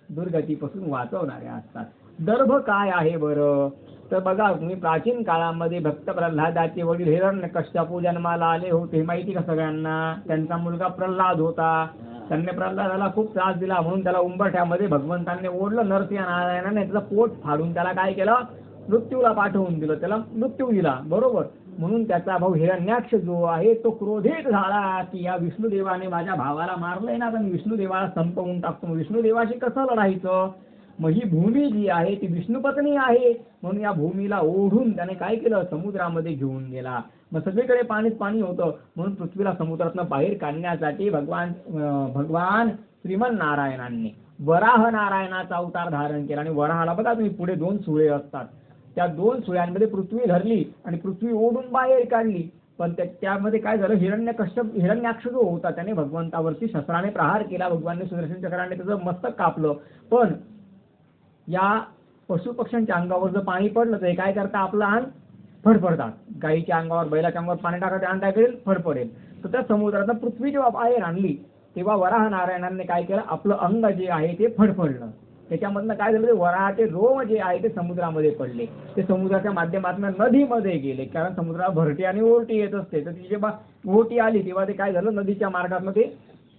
दुर्गतीपासून वाचवणाऱ्या असतात. दर्भ काय आहे बरं, तर बघा तुम्ही प्राचीन काळामध्ये भक्त प्रल्हादाचे वडील हिरण्यकश्यपू जन्माला आले होते, माहिती का सगळ्यांना. त्यांचा मुलगा प्रल्हाद होता. त्यांनी प्रल्हादाला खूप त्रास दिला, म्हणून त्याला उंबरठ्यामध्ये भगवंतांनी ओढलं. नरसिंह नारायणाने त्याचं पोट फाडून त्याला काय केलं, मृत्यूला पाठवून दिलं, त्याला मृत्यू दिला, बरोबर. म्हणून त्याचा भाऊ हिरण्याक्ष जो आहे तो क्रोधित झाला की या विष्णुदेवाने माझ्या भावाला मारलंय ना, तर विष्णुदेवाला संपवून टाकतो. विष्णुदेवाशी कसं लढायचं, मग ही भूमी जी आहे ती विष्णुपत्नी आहे, म्हणून या भूमीला ओढून त्याने काय केलं, समुद्रामध्ये घेऊन गेला. मग सगळीकडे पाणीच पाणी होतं, म्हणून पृथ्वीला समुद्रातनं बाहेर काढण्यासाठी भगवान श्रीमन नारायणांनी वराह नारायणाचा अवतार धारण केला. आणि वराहाला बघा तुम्ही पुढे 2 सुळे असतात, त्या 2 सुळ्यांमध्ये पृथ्वी धरली आणि पृथ्वी ओढून बाहेर काढली. पण त्यामध्ये काय झालं, हिरण्याक्ष जो होता त्याने भगवंतावरती शस्त्राने प्रहार केला. भगवानने सुदर्शन चक्राने त्याचं मस्तक कापलं. पण या पशुपक्ष्यांच्या अंगावर जर पाणी पडलं तर काय करता, आपलं अंग फडफडतात. गाईच्या अंगावर, बैलाच्या अंगावर पाणी टाकलं, त्या अंग काय करेल, फडफडेल. तर त्या समुद्रात पृथ्वी जेव्हा बाहेर आणली तेव्हा वराह नारायणांनी काय केलं, आपलं अंग जे आहे ते फडफडलं. त्याच्यामधनं काय झालं, ते वराहाचे रोम जे आहे ते समुद्रामध्ये पडले. ते समुद्राच्या माध्यमातून नदीमध्ये गेले, कारण समुद्राला भरती आणि ओहोटी येत असते. तर ती जेव्हा ओहोटी आली तेव्हा ते काय झालं, नदीच्या मार्गातनं ते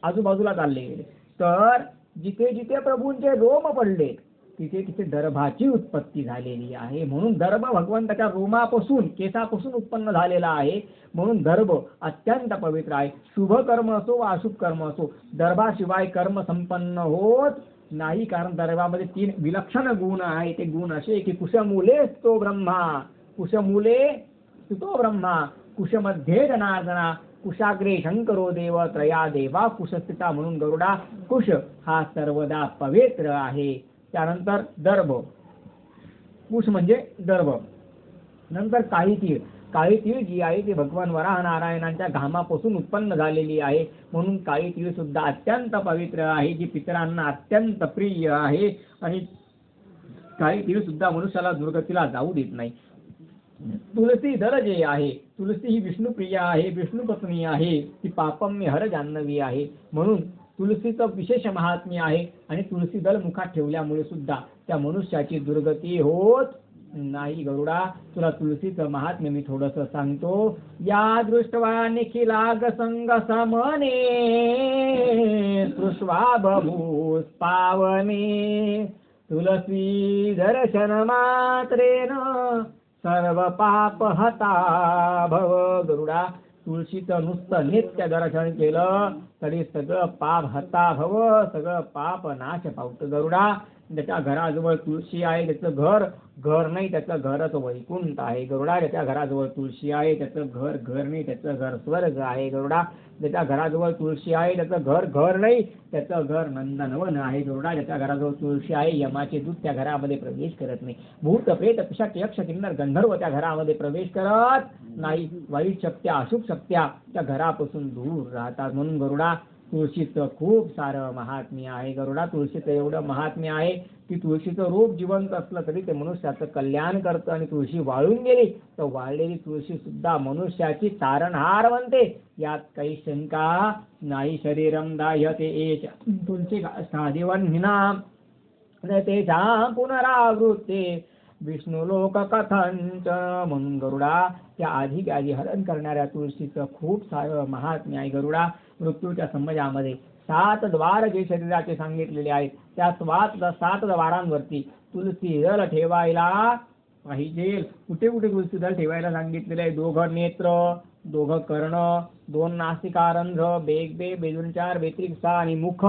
आजूबाजूला चालले गेले. तर जिथे जिथे प्रभूंचे रोम पडले तिथे तिथे दर्भाची उत्पत्ती झालेली आहे. म्हणून दर्भ भगवंताच्या रोमापासून, केसापासून उत्पन्न झालेला आहे. म्हणून दर्भ अत्यंत पवित्र आहे. शुभ कर्म असो वा अशुभ कर्म असो, दर्भाशिवाय कर्म संपन्न होत नाही. कारण दर्भामध्ये 3 विलक्षण गुण आहे. ते गुण असे की कुशमूले तो ब्रह्मा, कुशमूले स्तुतो ब्रह्मा कुशमध्ये जनार्दना कुशाग्रे शंकरो देव त्रया देवा कुशस्थिता म्हणून गरुडा कुश हा सर्वदा पवित्र आहे. त्यानंतर दर्भ, कुश म्हणजे दर्भ. नंतर काळी तीळ, काळी तीळ जी आहे ती भगवान वराह नारायणांच्या घामापासून उत्पन्न झालेली आहे म्हणून काळी तीळ सुद्धा अत्यंत पवित्र आहे, जी पितरांना अत्यंत प्रिय आहे. आणि काळी तीळ सुद्धा मनुष्याला दुर्गतीला जाऊ देत नाही. तुलसी दल जे आहे, तुलसी ही विष्णुप्रिया आहे, विष्णू पत्नी आहे, ती पापम्य हर जान्हवी आहे म्हणून तुलसीचं विशेष महात्म्य आहे. आणि तुलसी दल मुखात ठेवल्यामुळे सुद्धा त्या मनुष्याची दुर्गती होत नाही. गरुडा तुला तुलसीचं महात्म्य मी थोडस सांगतो. या दृष्टवा निखिलाग संग समने सृष्वा बभूस पावने तुलसी दर्शन मात्रेन सर्व पाप हता भव. गरुडा तुळशीचं नुसतं नित्य दर्शन केलं तरी सगळं पाप हता भव, सगळं पाप नाश पावतं. गरुडा ज्याच्या घराजवळ तुळशी आहे त्याचं घर घर नाही, त्याचं घरच वैकुंठ आहे. गरुडा ज्याच्या घराजवळ तुळशी आहे त्याचं घर घर नाही, त्याचं घर स्वर्ग आहे. गरुडा ज्याच्या घराजवळ तुळशी आहे त्याचं घर घर नाही, त्याचं घर नंदनवन आहे. गरुडा ज्याच्या घराजवळ तुळशी आहे यमाचे दूत त्या घरामध्ये प्रवेश करत नाही. भूत प्रेत पिशाच यक्ष किन्नर गंधर्व त्या घरामध्ये प्रवेश करत नाही. वाईट शक्त्या अशुभ शक्त्या त्या घरापासून दूर राहतात. म्हणून गरुडा तुळशीचं खूप सारं महात्म्य आहे. गरुडा तुळशीचं एवढं महात्म्य आहे की तुळशीचं रूप जिवंत असलं तरी ते मनुष्याचं कल्याण करतं. आणि तुळशी वाळून गेली तर वाळलेली तुळशी सुद्धा मनुष्याची तारणहार बनते, यात काही शंका नाही. शरीरम दाह्यते एच तुळशी साधिवन्हिना तेजा पुनरावृत्ते विष्णू लोक कथंच. म्हणून गरुडा त्या आधी हरण करणाऱ्या तुळशीचं खूप सारं महात्म्य आहे. गरुडा मृत्यूच्या समाजामध्ये 7 द्वार जे शरीराचे सांगितलेले आहेत त्या 7 द्वारांवरती तुलसी दल ठेवायला पाहिजे. कुठे कुठे तुलसी दल ठेवायला सांगितलेले आहे? 2 नेत्र, 2 कर्ण, 2 नासिकारंध्र, बेग बेजून 4 बेत्रिक 6 आणि मुख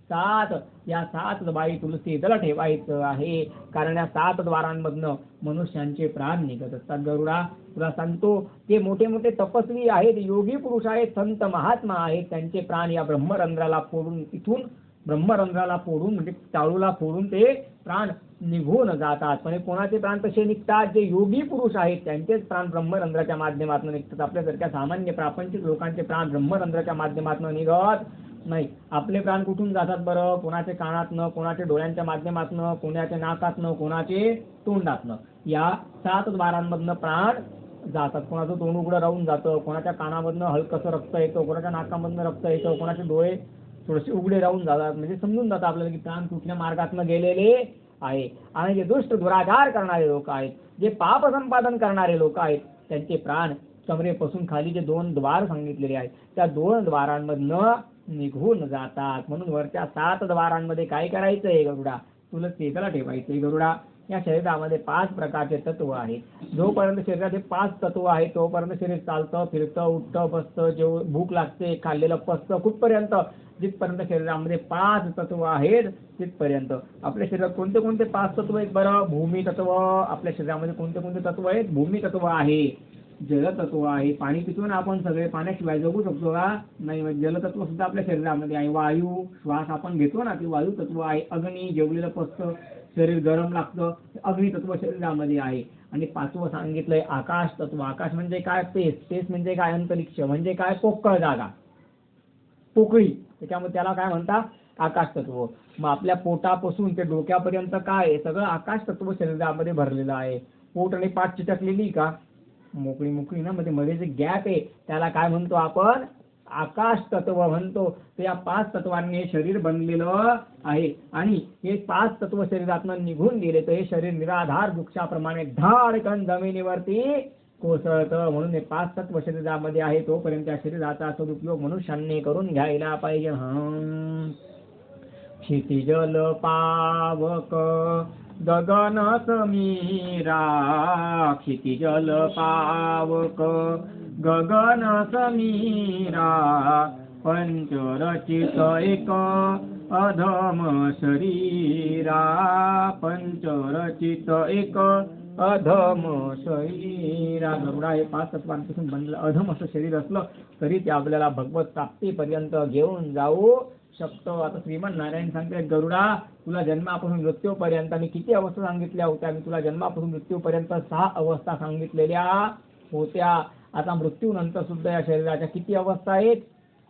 7. या 7 बाई तुलसी दल ठेवायचं आहे, कारण या 7 द्वारांमधनं मनुष्यांचे प्राण निघत असतात. गरुडा तुला सांगतो ते मोठे मोठे तपस्वी आहेत, योगी पुरुष आहेत, संत महात्मा आहेत, त्यांचे प्राण या ब्रह्मरंध्राला फोडून इथून ब्रह्मरंध्राला फोडून म्हणजे टाळूला फोडून ते प्राण निघून जातात. पण कोणाचे प्राण तसे निघतात? जे योगी पुरुष आहेत त्यांचेच प्राण ब्रह्मरंध्राच्या माध्यमातून निघतात. आपल्यासारख्या सामान्य प्रापंचिक लोकांचे प्राण ब्रह्मरंध्राच्या माध्यमातून निघत नाही. आपले प्राण कुठून जातात बरं? कोणाचे कानातनं, कोणाचे डोळ्यांच्या माध्यमातनं, कोणाच्या नाकातनं, कोणाचे तोंडातनं. या 7 द्वारांमधनं प्राण जातात. कोणाचं तोंड उघडं राहून जातं, कोणाच्या कानामधनं हलकसं रक्त येतं, कोणाच्या नाकामधनं रक्त येतं, कोणाचे डोळे थोडेसे उघडे राहून जातात. म्हणजे समजून जातं आपल्याला की प्राण कुठल्या मार्गातनं गेलेले आहे. आणि जे दुष्ट दुराचार करणारे लोक आहेत, जे पाप संपादन करणारे लोक आहेत, त्यांचे प्राण कमरेपासून खाली जे 2 द्वार सांगितलेले आहेत त्या 2 द्वारांमधनं निघून जातात. म्हणून वरच्या 7 द्वारांमध्ये काय करायचंय गरुडा? तुलसी दल ठेवायचंय. गरुडा या शरीरामध्ये 5 प्रकारचे तत्व आहेत. जोपर्यंत शरीराचे 5 तत्व आहेत तोपर्यंत शरीर चालतं, फिरतं, उठतं, बसतं, जेवण भूक लागते, खाल्लेलं पचतं, कुठपर्यंत? जिथपर्यंत शरीरामध्ये 5 तत्व आहेत तिथपर्यंत. आपल्या शरीरात कोणते कोणते 5 तत्व आहेत बरं? भूमी तत्व. आपल्या शरीरामध्ये कोणते कोणते तत्व आहेत? भूमी तत्व आहे, जलतत्व आहे. पाणी पितो ना आपण सगळे, पाण्याशिवाय जगू शकतो का? नाही. म्हणजे जलतत्व सुद्धा आपल्या शरीरामध्ये आहे. वायू, श्वास आपण घेतो ना ते वायू तत्व आहे. अग्नी, जेवलेलं पचतं, शरीर गरम लागतं, अग्नी तत्व शरीरामध्ये आहे. आणि 5वं सांगितलंय आकाश तत्व. आकाश म्हणजे काय? स्पेस. स्पेस म्हणजे काय? अंतरिक्ष. म्हणजे काय? पोकळ जागा, पोकळी. त्याच्यामुळे त्याला काय म्हणतात? आकाश तत्व. मग आपल्या पोटापासून ते डोक्यापर्यंत काय आहे? सगळं आकाश तत्व शरीरामध्ये भरलेलं आहे. पोट आणि पाठ चिटकलेली का? मोकळी मोकळी ना, मध्ये जे गॅप आहे त्याला काय म्हणतो आपण? आकाश तत्व म्हणतो. तर या 5 तत्वांनी हे शरीर बनलेलं आहे. आणि हे 5 तत्व शरीरातून निघून गेले तर हे शरीर निराधार वृक्षाप्रमाणे धाडकन जमिनीवरती कोसळतं. म्हणून हे 5 तत्व शरीरामध्ये आहे. तोपर्यंत त्या शरीराचा सदुपयोग मनुष्यांनी करून घ्यायला पाहिजे. क्षितिजल पावक गगन समीरा, क्षितिजल पावक गगन समीरा, पंचरचित एक अधम शरीरा, पंचरचित एक अधम शरीरा. गरुडा हे 5 तत्वांपासून बनलेलं अधम असं शरीर असलं तरी ते आपल्याला भगवत प्राप्तीपर्यंत घेऊन जाऊ शकतो. आता श्रीमन नारायण सांगते, गरुडा तुला जन्मापासून मृत्यूपर्यंत मी किती अवस्था सांगितल्या होत्या? मी तुला जन्मापासून मृत्यूपर्यंत 6 अवस्था सांगितलेल्या होत्या. आता मृत्यूनंतर सुद्धा या शरीराच्या किती अवस्था आहेत?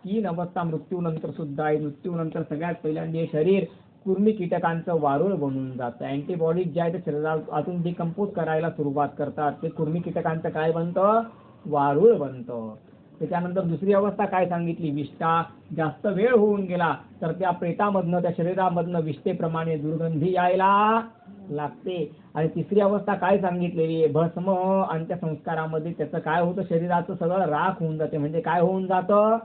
3 अवस्था मृत्यूनंतर सुद्धा आहे. मृत्यूनंतर सगळ्यात पहिल्यांदा हे शरीर कुर्मी कीटकांचं वारूळ बनून जातं. अँटीबॉडीज ज्या आहेत शरीरातून डिकम्पोज करायला सुरुवात करतात. ते कुर्मी कीटकांचं काय बनतं? वारूळ बनतं. त्याच्यानंतर दुसरी अवस्था काय सांगितली? विष्ठा. जास्त वेळ होऊन गेला तर त्या प्रेतामधनं, त्या शरीरामधनं विष्ठेप्रमाणे दुर्गंधी यायला लागते. आणि तिसरी अवस्था काय सांगितलेली आहे? भस्म. आणि त्या संस्कारामध्ये त्याचं काय होतं? शरीराचं सगळं राख होऊन जाते. म्हणजे काय होऊन जातं?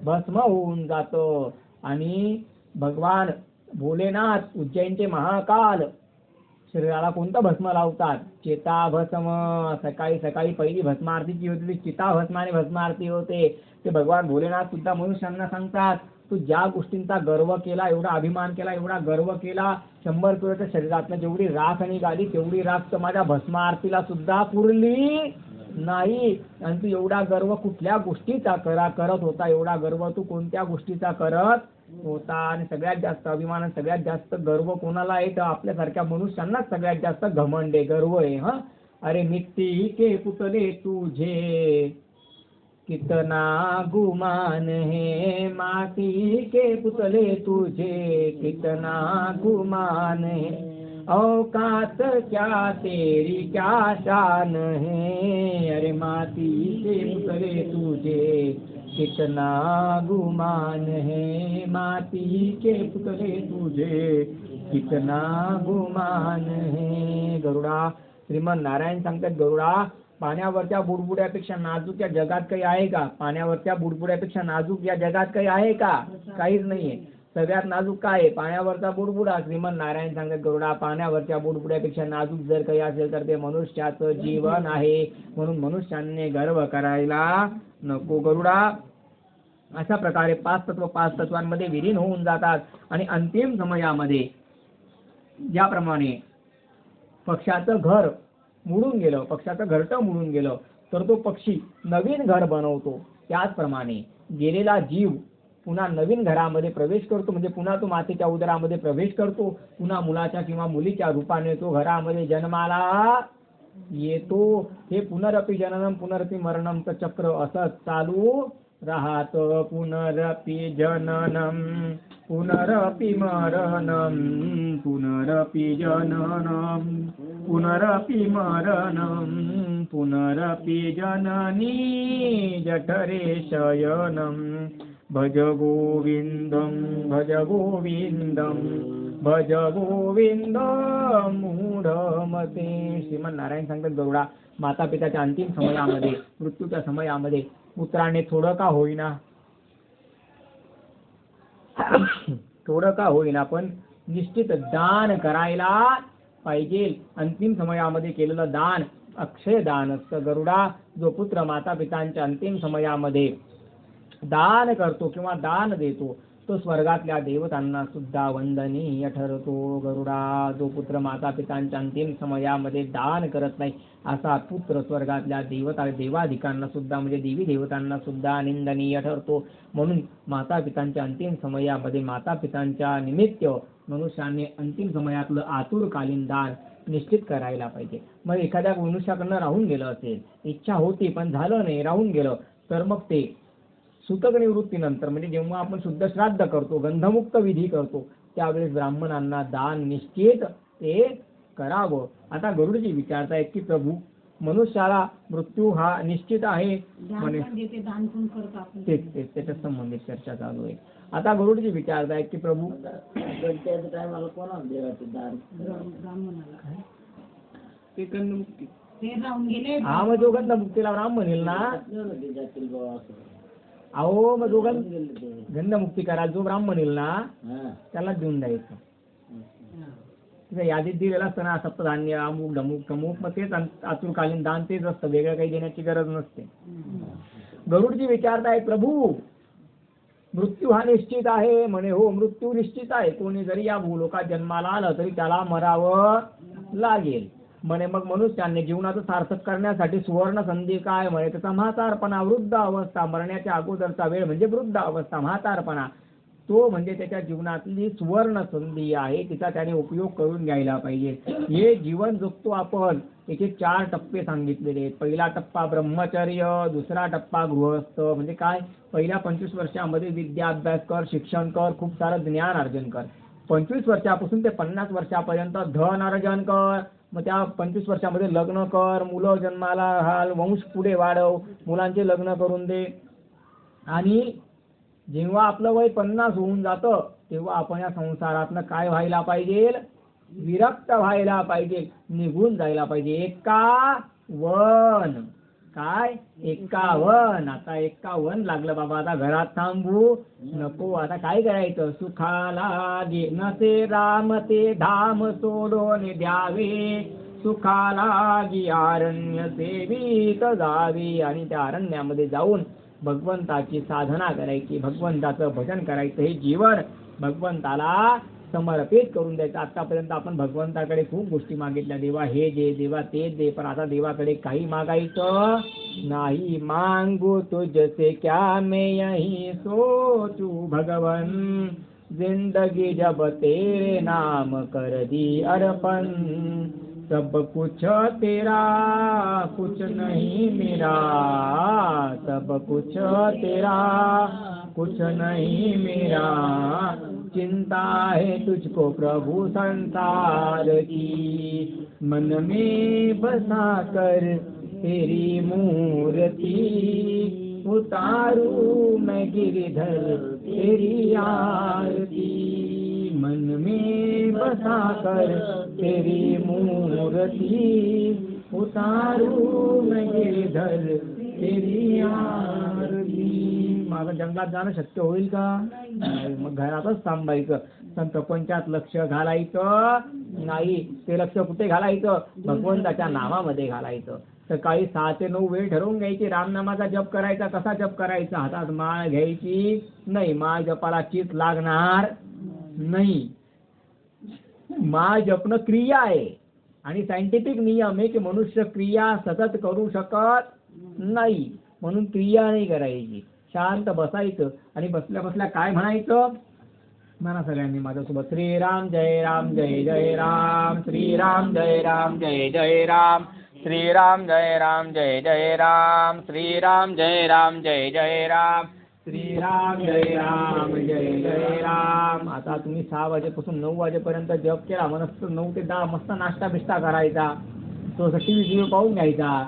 भस्म होऊन जातं. आणि भगवान भोलेनाथ उज्जैनचे महाकाल शरीराला कोणतं भस्म लावतात? चिता भस्म. सकाळी सकाळी पहिली भस्म आरतीची होती ती चिता भस्माने भस्म आरती होते. ते भगवान भोलेनाथ सुद्धा मनुष्यांना सांगतात, तू ज्या गोष्टींचा गर्व केला, एवढा अभिमान केला, एवढा गर्व केला, 100 किलोच्या शरीरातनं जेवढी राख निघाली तेवढी राख तर माझ्या भस्म आरतीला सुद्धा पुरली नाही. आणि तू एवढा गर्व कुठल्या गोष्टीचा करत होता? एवढा गर्व तू कोणत्या गोष्टीचा करत होता? आणि सगळ्यात जास्त अभिमान, सगळ्यात जास्त गर्व कोणाला आहे? तर आपल्यासारख्या मनुष्यांनाच सगळ्यात जास्त घमंड आहे, गर्व आहे. हा, अरे मिट्टी के पुतले तुझे कितना गुमान है, माटी के पुतले तुझे कितना गुमान है, औकात क्या तेरी क्या शान है, अरे माटी के पुतले तुझे कितना गुमान है, माटी के पुतले तुझे कितना गुमान है. गरुडा श्रीमन नारायण सांगतात, गरुडा पाण्यावरच्या बुडबुड्यापेक्षा नाजूक या जगात काही आहे का? पाण्यावरच्या बुडबुड्यापेक्षा नाजूक या जगात काही आहे का? काहीच नाहीये. सगळ्यात नाजूक काय आहे? पाण्यावरचा बुडबुडा. श्रीमन नारायण सांगतात, गरुडा पाण्यावरच्या बुडबुड्यापेक्षा नाजूक जर काही असेल तर ते मनुष्याचं जीवन आहे. म्हणून मनुष्याने गर्व करायला नको. गरुडा अशा प्रकारे 5 तत्वांमध्ये विलीन होऊन जातात. आणि अंतिम समयामध्ये ज्याप्रमाणे पक्षाचं घर मुडून गेलं, पक्षाचं घरटं मुडून गेलं तर तो पक्षी नवीन घर बनवतो, त्याचप्रमाणे गेलेला जीव पुन्हा नवीन घरामध्ये प्रवेश करतो. म्हणजे पुन्हा तो मातेच्या उदरामध्ये प्रवेश करतो, पुन्हा मुलाच्या किंवा मुलीच्या रूपाने तो घरामध्ये जन्माला येतो. हे पुनरपि जननम पुनरपि मरणमचं चक्र असंच चालू राहतं. पुनरपि जननम पुनरपि मरणम पुनरपि जननम पुनरपि मरणम पुनरपि जननी जठरे शयनम भज गोविंदम भज गोविंदम भज गोविंदम मूढमते. श्रीमन नारायण सांगतात, गरुडा माता पिताच्या अंतिम समयामध्ये, मृत्यूच्या समयामध्ये पुत्राने थोडं का होईना पण निश्चित दान करायला पाहिजे. अंतिम समयामध्ये केलेलं दान अक्षय दान असतं. गरुडा जो पुत्र माता पितांच्या अंतिम समयामध्ये दान करतो किंवा दान देतो तो स्वर्गातल्या देवतांना सुद्धा वंदनीय ठरतो. गरुडा जो पुत्र माता पितांच्या अंतिम समयामध्ये दान करत नाही असा पुत्र स्वर्गातल्या देवाधिकांना सुद्धा म्हणजे देवी देवतांना सुद्धा निंदनीय ठरतो. म्हणून माता पितांच्या अंतिम समयामध्ये माता पितांच्या निमित्त मनुष्याने अंतिम समयातलं आतुरकालीन दान निश्चित करायला पाहिजे. मग एखाद्या मनुष्याकडनं राहून गेलं असेल, इच्छा होती पण झालं नाही, राहून गेलं, तर मग ते सुतक निवृत्तीनंतर म्हणजे जेव्हा आपण शुद्ध श्राद्ध करतो, गंधमुक्त विधी करतो, त्यावेळेस ब्राह्मणांना दान निश्चित ते करावं. आता गरुडजी विचारतायत की प्रभू मनुष्याला मृत्यू हा निश्चित आहे म्हणे, तेच त्याच्या संबंधित चर्चा चालू आहे. आता गरुडजी विचारतायत की प्रभू हा मग जो गंधमुक्तीला ब्राह्मण म्हणेल ना, अहो मग जो गंधमुक्ती करायला जो ब्राह्मण येईल ना त्याला देऊन द्यायचं. यादीत दिलेलं असतं ना, सप्तधान्य अमुक ढमुक तमुक, मग तेच आतुरकालीन दान तेच असतं, वेगळं काही देण्याची गरज नसते. गरुडजी विचारताय प्रभू मृत्यू हा निश्चित आहे म्हणे. हो मृत्यू निश्चित आहे. कोणी जरी या भूलोकात जन्माला आलं तरी त्याला मरावं लागेल. म्हणे मग मनुष्याने जीवनाचं सार्थक करण्यासाठी सुवर्ण संधी काय म्हणे त्याचा म्हातारपणा, वृद्ध अवस्था, मरण्याच्या अगोदरचा वेळ म्हणजे वृद्ध अवस्था, म्हातारपणा, तो म्हणजे त्याच्या जीवनातली सुवर्ण संधी आहे, तिचा त्याने उपयोग करून घ्यायला पाहिजे. हे जीवन जगतो आपण, याचे 4 टप्पे सांगितलेले आहेत. पहिला टप्पा ब्रह्मचर्य, दुसरा टप्पा गृहस्थ, म्हणजे काय, पहिल्या 25 वर्षामध्ये विद्या अभ्यास कर, शिक्षण कर, खूप सारं ज्ञान अर्जन कर. 25 वर्षापासून ते 50 वर्षापर्यंत धन अर्जन कर. मग त्या 25 वर्षामध्ये लग्न कर, मुलं जन्माला घाल, वंश पुढे वाढव, मुलांचे लग्न करून दे. आणि जेव्हा आपलं वय 50 होऊन जातं तेव्हा आपण या संसारातनं काय व्हायला पाहिजे, विरक्त व्हायला पाहिजे, निघून जायला पाहिजे. 51 काय 51. आता 51 लागलं बाबा, आता घरात थांबू नको. आता काय करायचं, सुखाला गे नसे राम ते धाम सोडून द्यावे, सुखाला गी अरण्य सेवित जावे. आणि त्या अरण्यामध्ये जाऊन भगवंताची साधना करायची, भगवंताचं भजन करायचं, हे जीवन भगवंताला समर्पित करून द्यायचं. आतापर्यंत आपण भगवंताकडे खूप गोष्टी मागितल्या, देवा हे दे, देवा ते दे, पण आता देवाकडे काही मागायचं नाही. मांगू तुझसे क्या मैं यही सोचू भगवन, जिंदगी जब तेरे नाम कर दी अर्पण, सब कुछ तेरा कुछ नहीं मेरा, सब कुछ तेरा कुछ नहीं मेरा, चिंता है तुझको प्रभु संसार की, मन में बसा कर तेरी मूर्ति, उतारू मैं गिरधर तेरी आरती, मन में बसा कर तेरी मूर्ति, उतारू मैं गिरधर तेरी आरती. माझं जंगलात जाणं शक्य होईल का, मग घरातच थांबायचं. संत प्रपंचात लक्ष घालायचं नाही. ते लक्ष कुठे घालायचं, भगवंताच्या नामामध्ये घालायचं. सकाळी 6 ते 9 वेळ ठरवून घ्यायची, रामनामाचा जप करायचा. कसा जप करायचा, हातात माळ घ्यायची नाही, माळ जपाला चित लागणार नाही. माळ जपणं क्रिया आहे आणि सायंटिफिक नियम आहे की मनुष्य क्रिया सतत करू शकत नाही, म्हणून क्रिया नाही करायची. शांत बसायचं आणि बसल्या बसल्या काय म्हणायचं, म्हणा सगळ्यांनी माझ्यासोबत, श्रीराम जय राम जय जय राम, श्रीराम जय राम जय जय राम, श्रीराम जय राम जय जय राम, श्रीराम जय राम जय जय राम, श्रीराम जय राम जय जय राम. आता तुम्ही 6 वाजेपासून 9 वाजेपर्यंत जप केला, मस्त 9 ते 10 मस्त नाश्ता बिष्टा करायचा, तो टीव्ही पाहून घ्यायचा.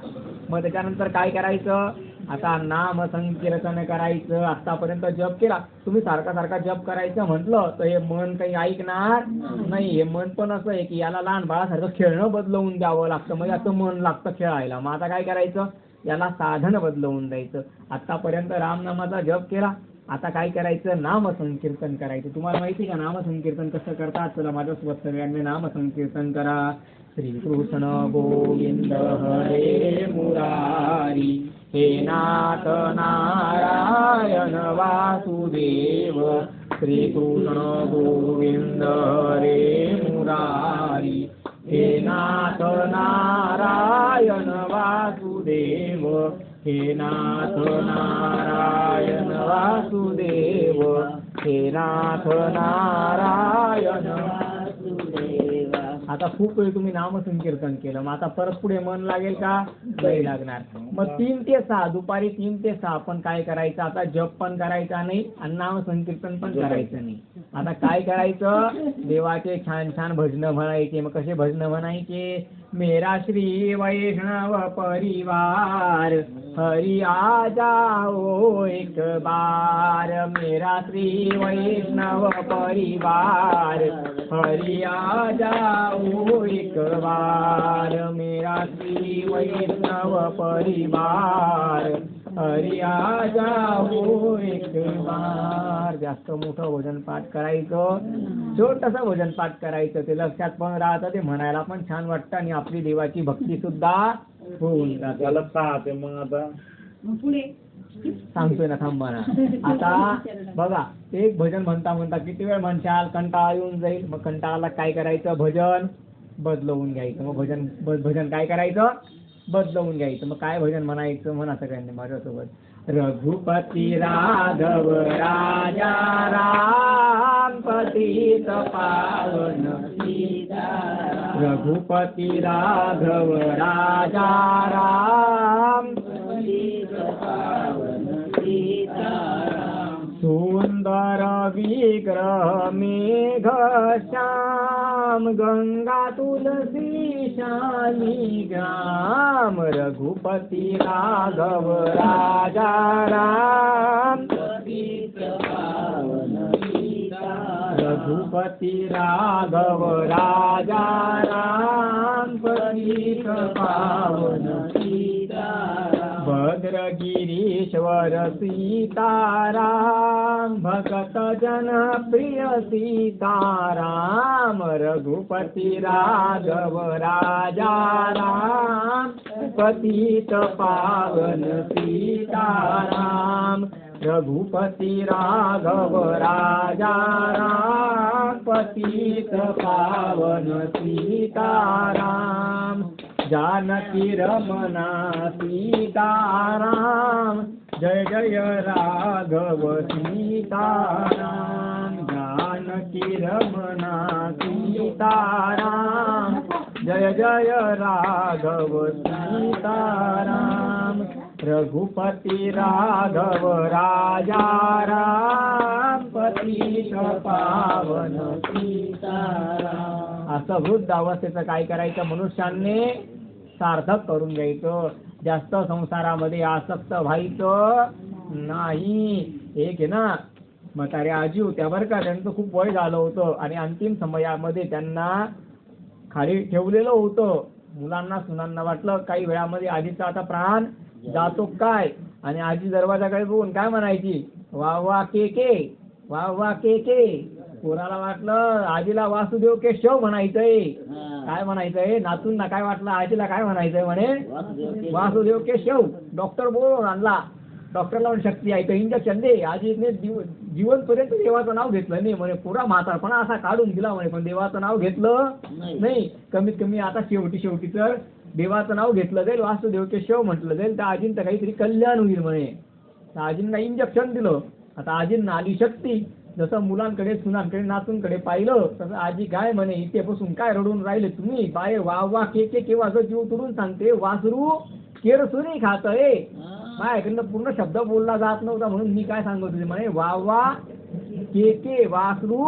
मग त्याच्यानंतर काय करायचं, आता नाम संकीर्तन करायचं. आतापर्यंत जप केला, तुम्ही सारखा सारखा जप करायचं म्हटलं तर हे मन काही ऐकणार नाही. हे मन पण असं आहे की याला लहान बाळासारखं खेळणं बदलवून द्यावं लागतं, म्हणजे असं मन लागतं खेळायला. मग आता काय करायचं, याला साधन बदलवून द्यायचं. आतापर्यंत रामनामाचा जप केला, आता काय करायचं, नाम संकीर्तन करायचं. तुम्हाला माहिती का नाम संकीर्तन कसं करतात, चला माझ्यासोबत सगळ्यांनी नाम संकीर्तन करा. श्रीकृष्ण गोविंद हरे मुरारी, हे नाथ नारायण वासुदेव, श्रीकृष्ण गोविंद हरे मुरारी, हे नाथ नारायण वासुदेव, हे नाथ नारायण वासुदेव, हे नाथ नारायण वासुदेव. आता खूप वेळ तुम्ही नाम संकीर्तन केलं, मग आता परत पुढे मन लागेल का, नाही लागणार. मग 3 ते 6 दुपारी 3 ते 6 आपण काय करायचं, आता जप पण करायचा नाही आणि नाम संकीर्तन पण करायचं नाही. आता काय करायचं, देवाचे छान छान भजन म्हणायचे. मग कसे भजन म्हणायचे, मेरा श्री वैष्णव परिवार हरि आ जाओ एक बार, मेरा श्री वैष्णव परिवार हरि आ जाओ एक बार, मेरा श्री वैष्णव परिवार हरि आ जाओ एक बार. जास्त मोठं भजन पाठ करायचं, छोटंसं भजन पाठ करायचं, ते लक्षात पण राहतं, ते म्हणायला पण छान वाटतं आणि आपली देवाची भक्ती सुद्धा होऊन जाते. मग आता पुढे सांगतोय ना, थांबा ना. आता बघा, एक भजन म्हणता म्हणता किती वेळ म्हणशाल, कंटाळा येऊन जाईल. मग कंटाळाला काय करायचं, भजन बदलवून घ्यायचं. मग भजन काय करायचं? बदलवून घ्यायचं. मग काय भजन म्हणायचं? म्हणा सगळ्यांनी माझ्यासोबत. रघुपती राघव राजा राम पतित पावन सीताराम. रघुपती राघव राजा राम पतित पावन सीताराम. सुंदर विग्रह मेघ श्याम गंगा तुलसी शालिग्राम. रघुपती राघव राजा राम पतित पावन सीताराम. रघुपती राघव राजा राम पतित पावन सीताराम. भद्रगिरीश्वर सीताराम भक्त जन प्रिय सीताराम. रघुपती राघव राजा राम पतित पावन सीताराम. रघुपती राघव राजा राम पतित पावन सीताराम. जानकी रमना सीताराम जय जय राघव सीताराम. जानकी रमना सीताराम जय जय राघव सीताराम. रघुपती राघव राजा राम पतित पावन सीताराम. असं वृद्ध अवस्थेचं काय करायचं? मनुष्याने सार्थक करून घ्यायचं. जास्त संसारामध्ये आसक्त व्हायचं नाही. एक आहे ना म्हाताऱ्या आजी होत्या बरं का, त्यांचं खूप वय झालं होतं आणि अंतिम समयामध्ये त्यांना खाली ठेवलेलं होतं. मुलांना सुनांना वाटलं काही वेळामध्ये आजीचा आता प्राण जातो काय, आणि आजी दरवाजाकडे बघून काय म्हणायची? वा वा के के, वा वा के के. पोराला वाटलं आजीला वासुदेव केशव म्हणायचंय. काय म्हणायचंय? नातूंना काय वाटलं आजीला काय म्हणायचंय? म्हणे वासुदेव केशव. डॉक्टर बोलून आणला. डॉक्टरला पण शक्ती आहे तर इंजेक्शन दे. आजीने जीवनपर्यंत देवाचं नाव घेतलं नाही म्हणे. पुरा म्हातारपणा असा काढून दिला म्हणे, पण देवाचं नाव घेतलं नाही. कमीत कमी आता शेवटी तर देवाचं नाव घेतलं जाईल, वासुदेव केशव म्हटलं जाईल तर आजींचं काहीतरी कल्याण होईल म्हणे. तर आजींना इंजेक्शन दिलं. आता आजींना आली शक्ती. जसं मुलांकडे सुनांकडे नातूंकडे पाहिलं तसं आजी काय म्हणे, इथे बसून काय रडून राहिले तुम्ही? बाय वा वा के के केव्हाचं जीव तुडून सांगते. वासरू केरसुनी खातंय. माझ्याकडनं पूर्ण शब्द बोलला जात नव्हता म्हणून मी काय सांगत होते म्हणे वा वा के के वासरू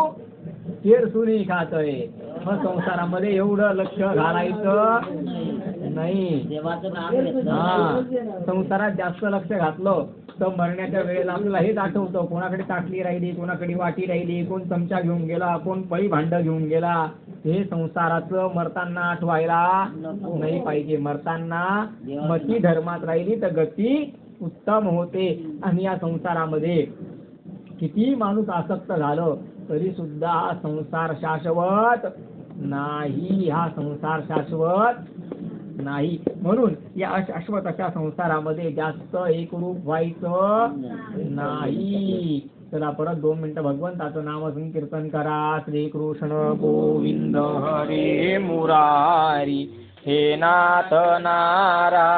केरसुनी खातंय. मग संसारामध्ये एवढं लक्ष घालायचं नाही. हा, संसारात जास्त लक्ष घातलं तर मरण्याच्या वेळेला आपल्याला हेच आठवतं. कोणाकडे ताटली राहिली, कोणाकडे वाटी राहिली, कोण चमचा घेऊन गेला, कोण पळी भांड घेऊन गेला. हे संसाराचं मरताना आठवायला नाही पाहिजे. मरताना मती धर्मात राहिली तर गती उत्तम होते. आणि या संसारामध्ये किती माणूस आसक्त झालं तरी सुद्धा हा संसार शाश्वत नाही. हा संसार शाश्वत नाही. म्हणून या अशाश्वत अशा संसारामध्ये जास्त एकरूप व्हायचं नाही. चला परत 2 मिनिटं भगवंताचं नाम संकीर्तन करा. श्रीकृष्ण गोविंद हरे मुरारी हे नाथ नारा.